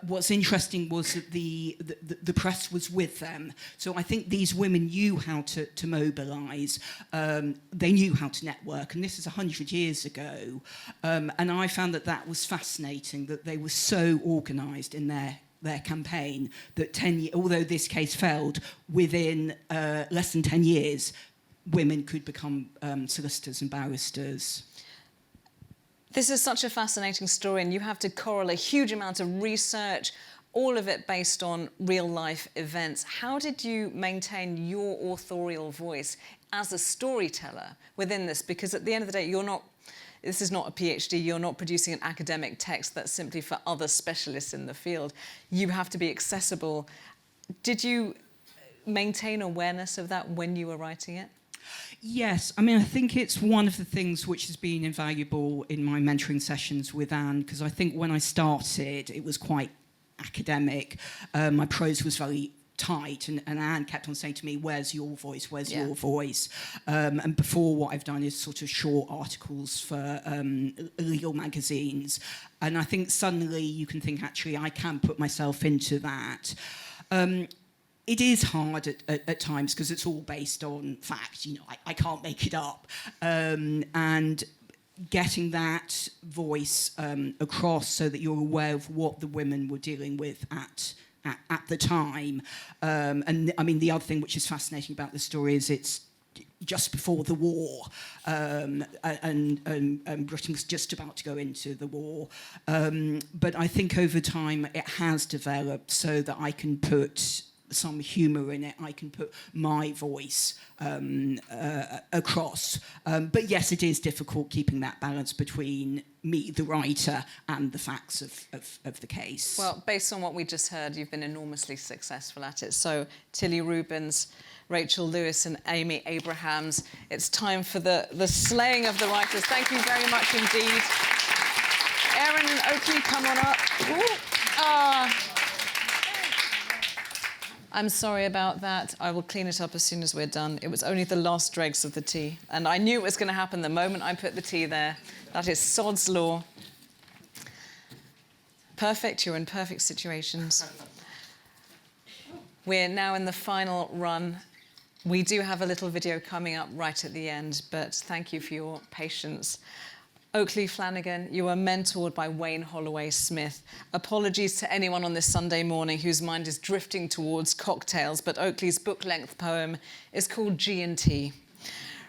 what's interesting was that the press was with them. So I think these women knew how to mobilise. They knew how to network, and this is 100 years ago. And I found that was fascinating, that they were so organised in their campaign that although this case failed, within less than 10 years, women could become solicitors and barristers. This is such a fascinating story, and you have to correlate a huge amount of research, all of it based on real-life events. How did you maintain your authorial voice as a storyteller within this? Because at the end of the day, this is not a PhD, you're not producing an academic text that's simply for other specialists in the field. You have to be accessible. Did you maintain awareness of that when you were writing it? Yes, I mean, I think it's one of the things which has been invaluable in my mentoring sessions with Anne, because I think when I started, it was quite academic. My prose was very tight, and Anne kept on saying to me, where's your voice, where's your voice? And before, what I've done is sort of short articles for legal magazines. And I think suddenly you can think, actually, I can put myself into that. It is hard at times because it's all based on fact. You know, I can't make it up. And getting that voice across so that you're aware of what the women were dealing with at the time. And I mean, the other thing which is fascinating about the story is it's just before the war, and Britain was just about to go into the war. But I think over time it has developed so that I can put some humour in it, I can put my voice across. But yes, it is difficult keeping that balance between me, the writer, and the facts of the case. Well, based on what we just heard, you've been enormously successful at it. So Tilly Rubens, Rachel Lewis and Amy Abrahams, it's time for the slaying of the writers. Thank you very much indeed. Erin and Oakley, come on up. I'm sorry about that. I will clean it up as soon as we're done. It was only the last dregs of the tea. And I knew it was going to happen the moment I put the tea there. That is sod's law. Perfect, you're in perfect situations. We're now in the final run. We do have a little video coming up right at the end, but thank you for your patience. Oakley Flanagan, you were mentored by Wayne Holloway Smith. Apologies to anyone on this Sunday morning whose mind is drifting towards cocktails, but Oakley's book-length poem is called G&T.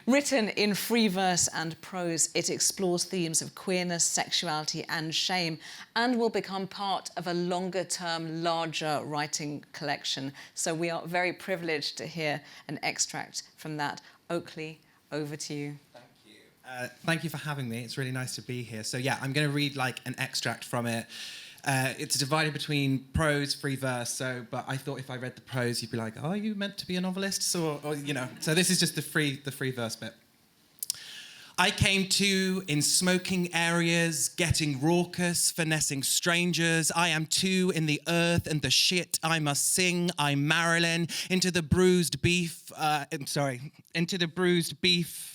Written in free verse and prose, it explores themes of queerness, sexuality and shame, and will become part of a longer-term, larger writing collection. So we are very privileged to hear an extract from that. Oakley, over to you. Thank you for having me. It's really nice to be here. So yeah, I'm going to read like an extract from it. It's divided between prose, free verse. But I thought if I read the prose, you'd be like, "Are you meant to be a novelist?" Or you know. So this is just the free verse bit. I came to in smoking areas, getting raucous, finessing strangers. I am too in the earth and the shit. I must sing. I'm Marilyn into the bruised beef. Into the bruised beef.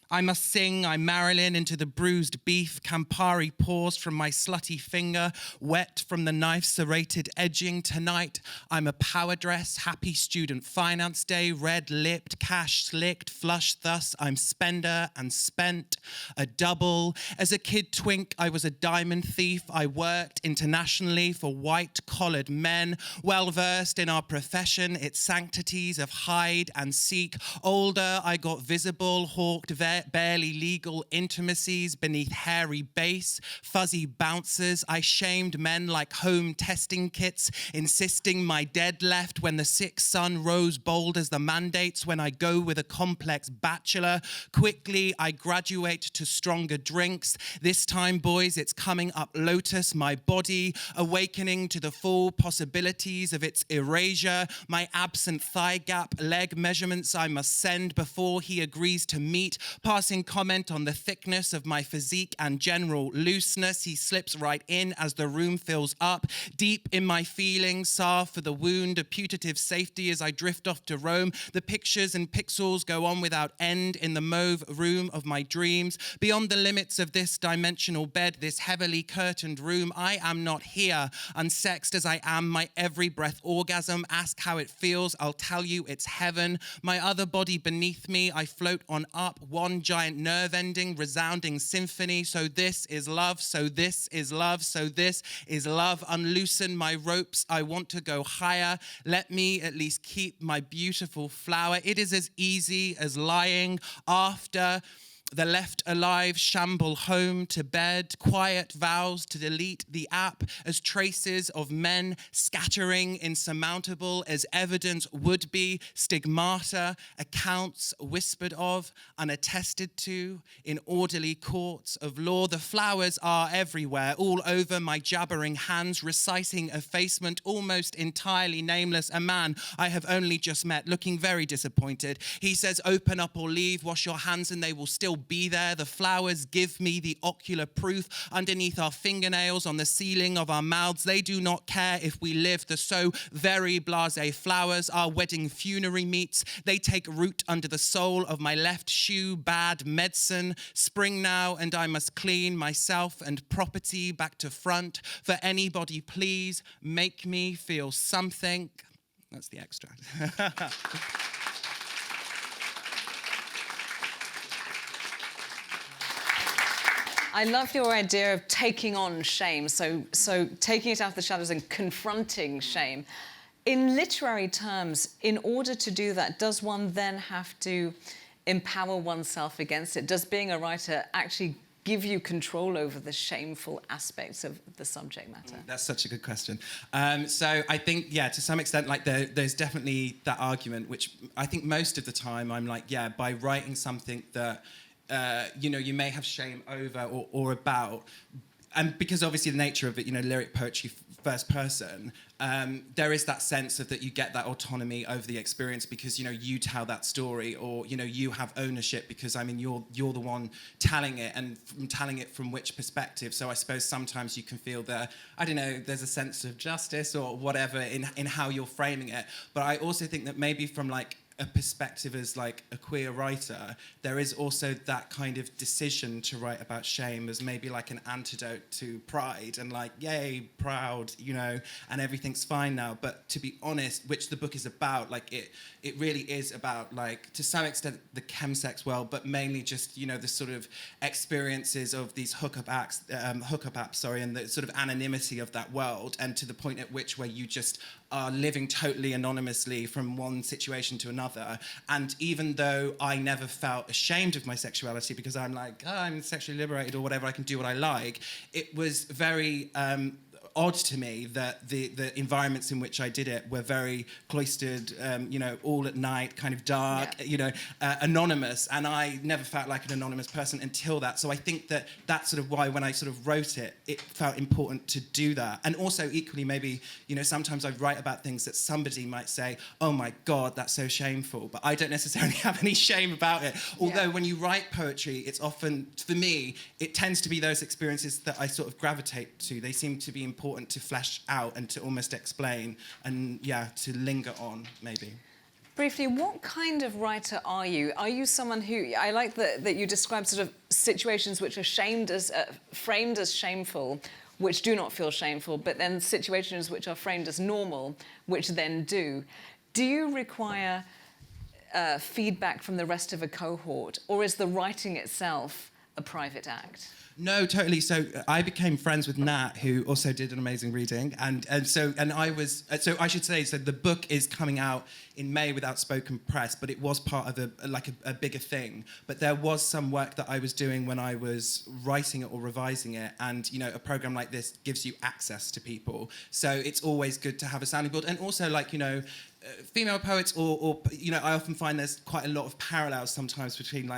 I must sing, I'm Marilyn, into the bruised beef. Campari pours from my slutty finger, wet from the knife's serrated edging. Tonight, I'm a power dress, happy student finance day, red-lipped, cash slicked, flush thus. I'm spender and spent, a double. As a kid twink, I was a diamond thief. I worked internationally for white-collared men, well-versed in our profession, its sanctities of hide and seek. Older, I got visible, hawked, veiled, barely legal intimacies beneath hairy base, fuzzy bouncers. I shamed men like home testing kits, insisting my dead left when the sick sun rose bold as the mandates when I go with a complex bachelor. Quickly, I graduate to stronger drinks. This time, boys, it's coming up Lotus, my body, awakening to the full possibilities of its erasure. My absent thigh gap, leg measurements I must send before he agrees to meet. Passing comment on the thickness of my physique and general looseness, he slips right in as the room fills up. Deep in my feelings, salve for the wound, a putative safety as I drift off to Rome. The pictures and pixels go on without end in the mauve room of my dreams. Beyond the limits of this dimensional bed, this heavily curtained room, I am not here, unsexed as I am, my every breath orgasm. Ask how it feels, I'll tell you it's heaven. My other body beneath me, I float on up, one giant nerve ending, resounding symphony. So this is love, so this is love, so this is love. Unloosen my ropes, I want to go higher. Let me at least keep my beautiful flower. It is as easy as lying after the left alive shamble home to bed, quiet vows to delete the app as traces of men scattering insurmountable as evidence would be, stigmata, accounts whispered of, unattested to, in orderly courts of law. The flowers are everywhere, all over my jabbering hands, reciting effacement, almost entirely nameless. A man I have only just met, looking very disappointed. He says, open up or leave, wash your hands and they will still be there. The flowers give me the ocular proof underneath our fingernails on the ceiling of our mouths. They do not care if we live. The so very blasé flowers are wedding funerary meats. They take root under the sole of my left shoe. Bad medicine. Spring now and I must clean myself and property back to front. For anybody, please make me feel something. That's the extract. I love your idea of taking on shame, so taking it out of the shadows and confronting shame. In literary terms, in order to do that, does one then have to empower oneself against it? Does being a writer actually give you control over the shameful aspects of the subject matter? That's such a good question. So I think, yeah, to some extent, like there's definitely that argument, which I think most of the time I'm like, yeah, by writing something that you may have shame over or about, and because obviously the nature of it, lyric poetry, first person, there is that sense of that you get that autonomy over the experience because you tell that story, or you have ownership because you're the one telling it, and telling it from which perspective. So I suppose sometimes you can feel there's a sense of justice or whatever in how you're framing it. But I also think that maybe from like a perspective as like a queer writer, there is also that kind of decision to write about shame as maybe like an antidote to pride and like, yay, proud, and everything's fine now. But to be honest, which the book is about, like it really is about like, to some extent, the chemsex world, but mainly just, the sort of experiences of these hookup apps, and the sort of anonymity of that world, and to the point at which where you just are living totally anonymously from one situation to another. And even though I never felt ashamed of my sexuality because I'm like, I'm sexually liberated or whatever, I can do what I like, it was very odd to me that the environments in which I did it were very cloistered, all at night, kind of dark, anonymous, and I never felt like an anonymous person until that. So I think that that's sort of why when I sort of wrote it, it felt important to do that. And also equally maybe, sometimes I write about things that somebody might say, oh my God, that's so shameful, but I don't necessarily have any shame about it. Although when you write poetry, it's often, for me, it tends to be those experiences that I sort of gravitate to. They seem to be important to flesh out and to almost explain and to linger on maybe. Briefly, what kind of writer are you? Are you someone who, I like that you describe sort of situations which are framed as shameful, which do not feel shameful, but then situations which are framed as normal, which then do. Do you require feedback from the rest of a cohort, or is the writing itself a private act? No, totally. So I became friends with Nat, who also did an amazing reading, and I was I should say, so the book is coming out in May with Outspoken Press, but it was part of a bigger thing. But there was some work that I was doing when I was writing it or revising it, and a program like this gives you access to people, so it's always good to have a sounding board, and also female poets or I often find there's quite a lot of parallels sometimes between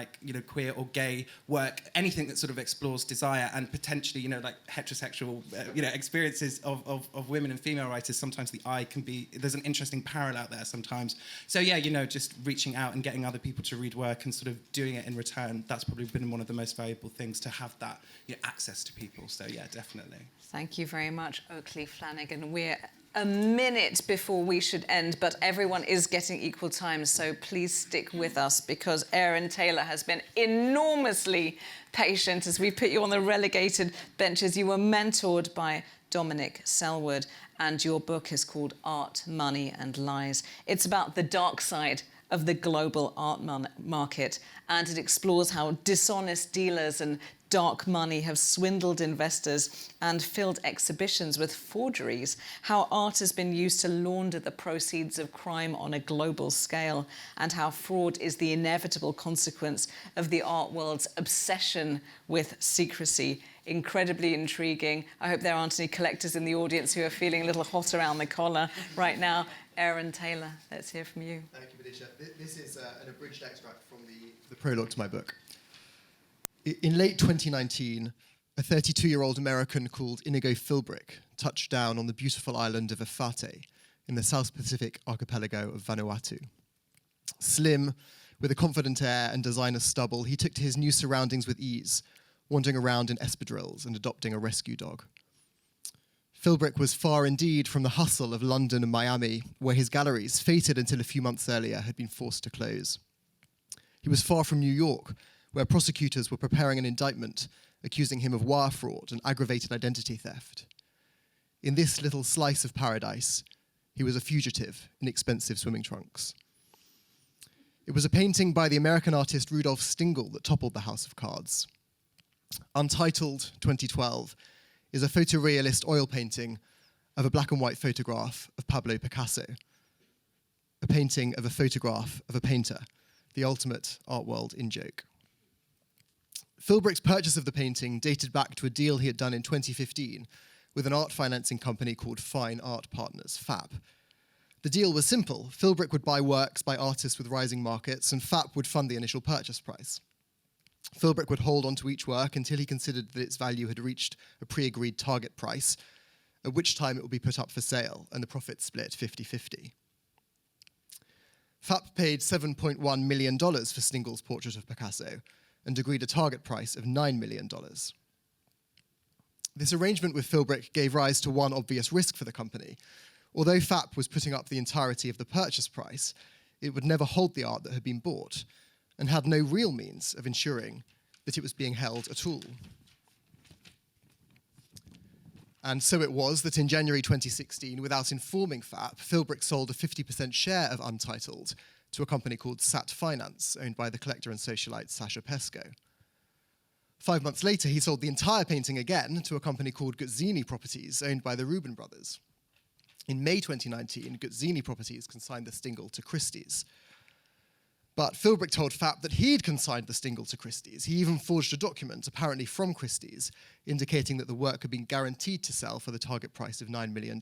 queer or gay work, anything that sort of explores desire, and potentially heterosexual experiences of women and female writers. Sometimes there's an interesting parallel there sometimes. So just reaching out and getting other people to read work and sort of doing it in return, that's probably been one of the most valuable things, to have that access to people. So definitely. Thank you very much, Oakley Flanagan. We're a minute before we should end, but everyone is getting equal time, so please stick with us, because Erin Taylor has been enormously patient as we put you on the relegated benches. You were mentored by Dominic Selwood, and your book is called Art, Money and Lies. It's about the dark side of the global art market, and it explores how dishonest dealers and dark money have swindled investors and filled exhibitions with forgeries, how art has been used to launder the proceeds of crime on a global scale, and how fraud is the inevitable consequence of the art world's obsession with secrecy. Incredibly intriguing. I hope there aren't any collectors in the audience who are feeling a little hot around the collar right now. Erin Taylor, let's hear from you. Thank you, Bidisha. This is an abridged extract from the prologue to my book. In late 2019, a 32-year-old American called Inigo Philbrick touched down on the beautiful island of Efate in the South Pacific archipelago of Vanuatu. Slim, with a confident air and designer stubble, he took to his new surroundings with ease, wandering around in espadrilles and adopting a rescue dog. Philbrick was far indeed from the hustle of London and Miami, where his galleries, fated until a few months earlier, had been forced to close. He was far from New York, where prosecutors were preparing an indictment accusing him of wire fraud and aggravated identity theft. In this little slice of paradise, he was a fugitive in expensive swimming trunks. It was a painting by the American artist Rudolf Stingel that toppled the House of Cards. Untitled 2012 is a photorealist oil painting of a black and white photograph of Pablo Picasso, a painting of a photograph of a painter, the ultimate art world in-joke. Philbrick's purchase of the painting dated back to a deal he had done in 2015 with an art financing company called Fine Art Partners, FAP. The deal was simple. Philbrick would buy works by artists with rising markets, and FAP would fund the initial purchase price. Philbrick would hold onto each work until he considered that its value had reached a pre-agreed target price, at which time it would be put up for sale, and the profits split 50-50. FAP paid $7.1 million for Stingel's portrait of Picasso, and agreed a target price of $9 million. This arrangement with Philbrick gave rise to one obvious risk for the company. Although FAP was putting up the entirety of the purchase price, it would never hold the art that had been bought, and had no real means of ensuring that it was being held at all. And so it was that in January 2016, without informing FAP, Philbrick sold a 50% share of Untitled to a company called Sat Finance, owned by the collector and socialite Sasha Pesco. 5 months later, he sold the entire painting again to a company called Guzzini Properties, owned by the Rubin brothers. In May 2019, Guzzini Properties consigned the Stingel to Christie's. But Philbrick told FAP that he'd consigned the Stingel to Christie's. He even forged a document, apparently from Christie's, indicating that the work had been guaranteed to sell for the target price of $9 million.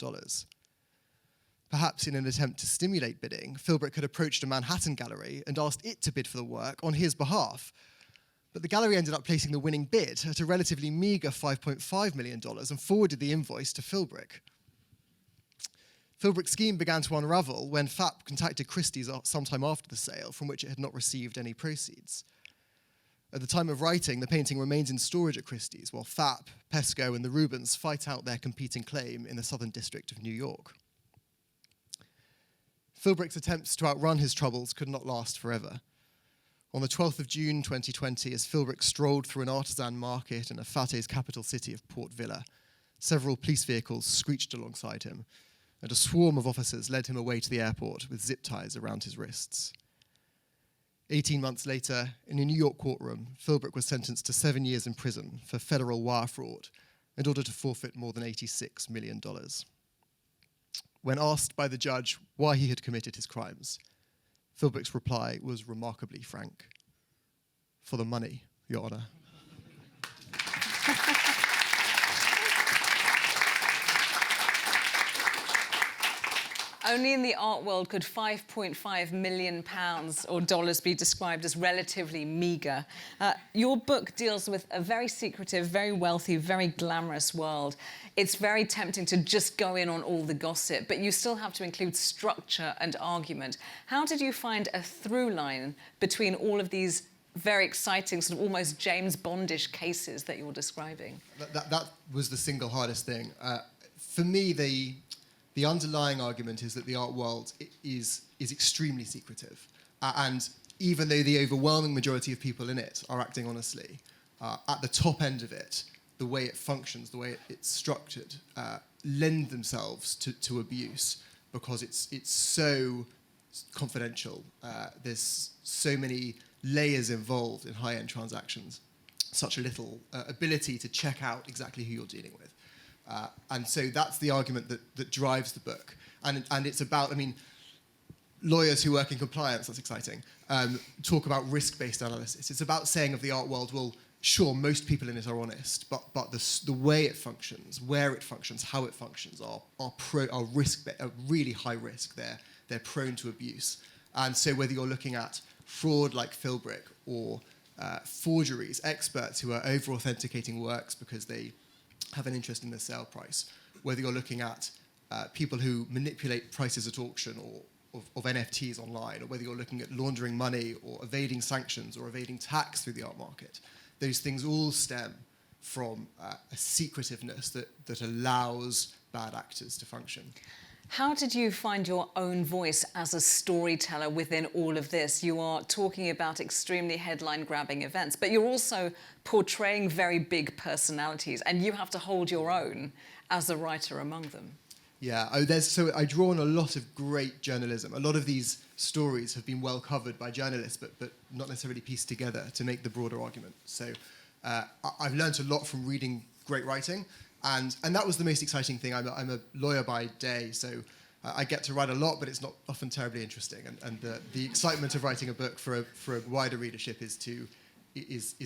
Perhaps in an attempt to stimulate bidding, Philbrick had approached a Manhattan gallery and asked it to bid for the work on his behalf. But the gallery ended up placing the winning bid at a relatively meager $5.5 million and forwarded the invoice to Philbrick. Philbrick's scheme began to unravel when FAP contacted Christie's sometime after the sale, from which it had not received any proceeds. At the time of writing, the painting remains in storage at Christie's, while FAP, Pesco, and the Rubens fight out their competing claim in the Southern District of New York. Philbrick's attempts to outrun his troubles could not last forever. On the 12th of June 2020, as Philbrick strolled through an artisan market in Efate's capital city of Port Villa, several police vehicles screeched alongside him, and a swarm of officers led him away to the airport with zip ties around his wrists. 18 months later, in a New York courtroom, Philbrick was sentenced to 7 years in prison for federal wire fraud in order to forfeit more than $86 million. When asked by the judge why he had committed his crimes, Philbrick's reply was remarkably frank. For the money, Your Honor. Only in the art world could £5.5 million or dollars be described as relatively meagre. Your book deals with a very secretive, very wealthy, very glamorous world. It's very tempting to just go in on all the gossip, but you still have to include structure and argument. How did you find a through line between all of these very exciting, sort of almost James Bondish cases that you're describing? That was the single hardest thing. For me, the underlying argument is that the art world is extremely secretive. And even though the overwhelming majority of people in it are acting honestly, at the top end of it, the way it functions, the way it's structured, lend themselves to abuse because it's so confidential. There's so many layers involved in high-end transactions, such a little ability to check out exactly who you're dealing with. And so that's the argument that drives the book. And it's about, I mean, lawyers who work in compliance, that's exciting, talk about risk-based analysis. It's about saying of the art world, well, sure, most people in it are honest, but the way it functions, where it functions, how it functions are really high risk. They're prone to abuse. And so whether you're looking at fraud like Philbrick or forgeries, experts who are over-authenticating works because they have an interest in the sale price, whether you're looking at people who manipulate prices at auction or of NFTs online, or whether you're looking at laundering money or evading sanctions or evading tax through the art market, those things all stem from a secretiveness that allows bad actors to function. How did you find your own voice as a storyteller within all of this? You are talking about extremely headline-grabbing events, but you're also portraying very big personalities, and you have to hold your own as a writer among them. Yeah, so I draw on a lot of great journalism. A lot of these stories have been well covered by journalists, but not necessarily pieced together to make the broader argument. So I've learned a lot from reading great writing. And that was the most exciting thing. I'm a lawyer by day, so I get to write a lot, but it's not often terribly interesting. And the excitement of writing a book for a wider readership is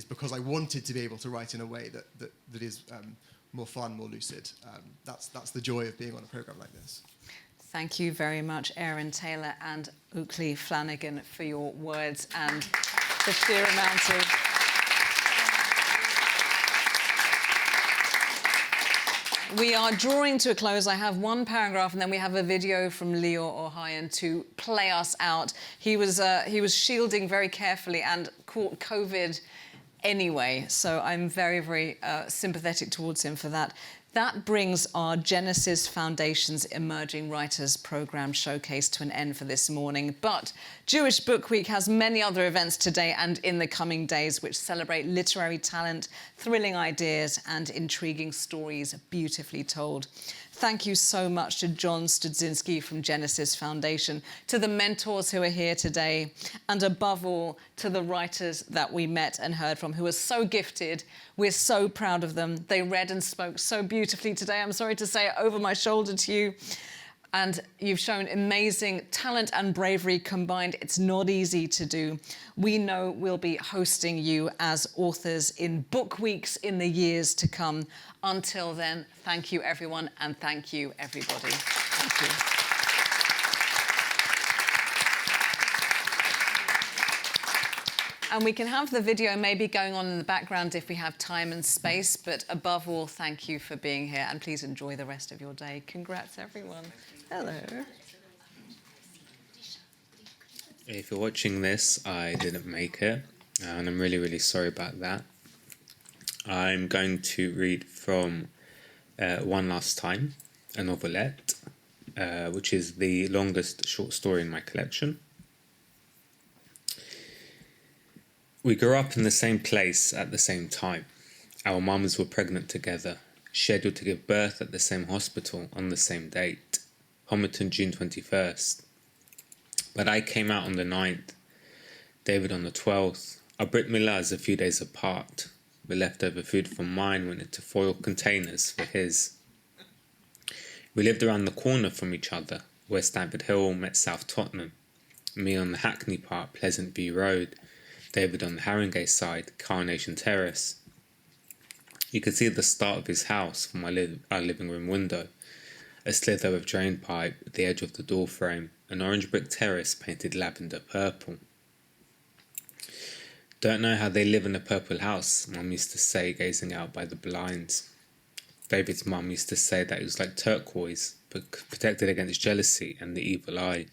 because I wanted to be able to write in a way that is more fun, more lucid. That's the joy of being on a programme like this. Thank you very much, Aaron Taylor and Oakley Flanagan, for your words and the sheer amount of... We are drawing to a close. I have one paragraph, and then we have a video from Leo Ohayon to play us out. He was shielding very carefully and caught COVID anyway, so I'm very, very sympathetic towards him for that. That brings our Genesis Foundation's Emerging Writers Programme showcase to an end for this morning. But Jewish Book Week has many other events today and in the coming days which celebrate literary talent, thrilling ideas and intriguing stories beautifully told. Thank you so much to John Studzinski from Genesis Foundation, to the mentors who are here today, and above all, to the writers that we met and heard from, who are so gifted. We're so proud of them. They read and spoke so beautifully today. I'm sorry to say it over my shoulder to you. And you've shown amazing talent and bravery combined. It's not easy to do. We know we'll be hosting you as authors in book weeks in the years to come. Until then, thank you, everyone, and thank you, everybody. Thank you. And we can have the video maybe going on in the background if we have time and space, but above all, thank you for being here, and please enjoy the rest of your day. Congrats, everyone. Hello. If you're watching this, I didn't make it, and I'm really, really sorry about that. I'm going to read from One Last Time, a novelette, which is the longest short story in my collection. We grew up in the same place at the same time. Our mums were pregnant together, scheduled to give birth at the same hospital on the same date, Homerton, June 21st. But I came out on the 9th. David on the 12th. Our Brit Milahs a few days apart. The leftover food from mine went into foil containers for his. We lived around the corner from each other. West Abbot Hill met South Tottenham. Me on the Hackney part, Pleasant View Road. David on the Haringey side, Coronation Terrace. You could see the start of his house from our living room window. A slither of drain pipe at the edge of the door frame, an orange brick terrace painted lavender purple. Don't know how they live in a purple house, Mum used to say, gazing out by the blinds. David's mum used to say that it was like turquoise, but protected against jealousy and the evil eye.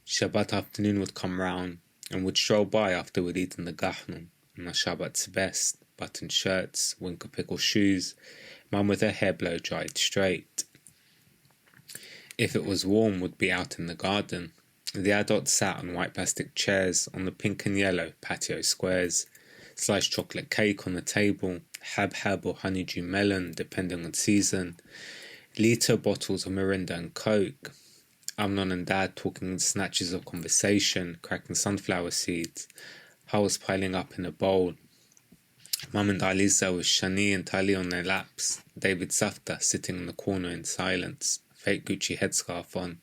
Shabbat afternoon would come round, and would stroll by after we'd eaten the gahnum, and our Shabbat's best, buttoned shirts, winker pickle shoes, Mum with her hair blow-dried straight. If it was warm, would be out in the garden. The adults sat on white plastic chairs on the pink and yellow patio squares, sliced chocolate cake on the table, hab-hab or honeydew melon, depending on season, litre bottles of Mirinda and Coke, Amnon and Dad talking in snatches of conversation, cracking sunflower seeds, hulls piling up in a bowl, Mum and Aliza with Shani and Tali on their laps, David Safta sitting in the corner in silence, fake Gucci headscarf on.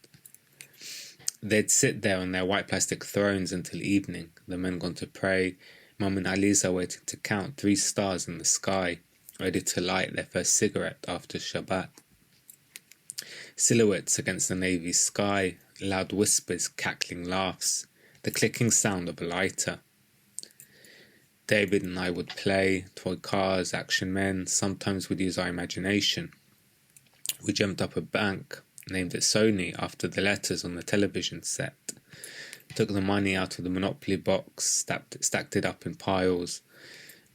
They'd sit there on their white plastic thrones until evening, the men gone to pray, Mum and Aliza waiting to count 3 stars in the sky, ready to light their first cigarette after Shabbat. Silhouettes against the navy sky, loud whispers, cackling laughs, the clicking sound of a lighter. David and I would play, toy cars, action men, sometimes we'd use our imagination. We jumped up a bank, named it Sony after the letters on the television set. Took the money out of the Monopoly box, stacked it up in piles.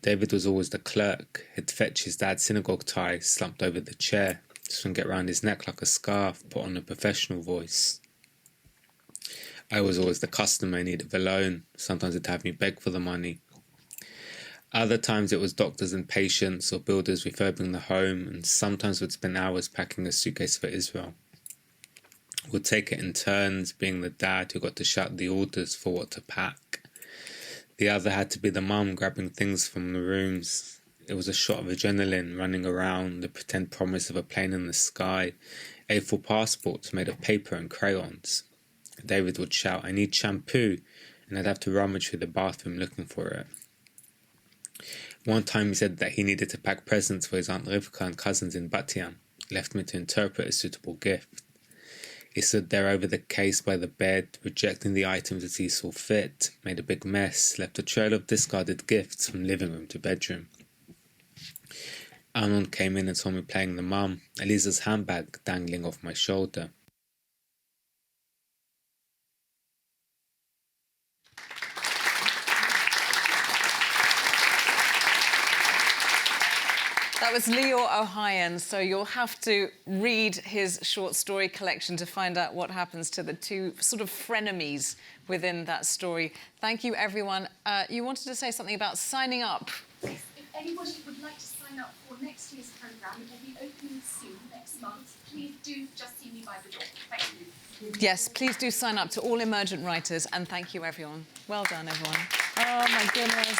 David was always the clerk. He'd fetch his dad's synagogue tie, slumped over the chair, swing it round his neck like a scarf, put on a professional voice. I was always the customer in need of a loan. Sometimes it'd have me beg for the money. Other times it was doctors and patients or builders refurbing the home, and sometimes we'd spend hours packing a suitcase for Israel. We'd take it in turns, being the dad who got to shout the orders for what to pack. The other had to be the mum grabbing things from the rooms. It was a shot of adrenaline running around, the pretend promise of a plane in the sky, A4 passports made of paper and crayons. David would shout, "I need shampoo," and I'd have to rummage through the bathroom looking for it. One time he said that he needed to pack presents for his Aunt Rivka and cousins in Bat-Yam, left me to interpret a suitable gift. He stood there over the case by the bed, rejecting the items as he saw fit, made a big mess, left a trail of discarded gifts from living room to bedroom. Amnon came in and saw me playing the mum, Eliza's handbag dangling off my shoulder. That was Lior Ohayon, so you'll have to read his short story collection to find out what happens to the 2 sort of frenemies within that story. Thank you, everyone. You wanted to say something about signing up. If anybody would like to sign up for next year's programme, it will be opening soon, next month. Please do just see me by the door. Thank you. Yes, please do sign up to all emergent writers, and thank you, everyone. Well done, everyone. Oh, my goodness.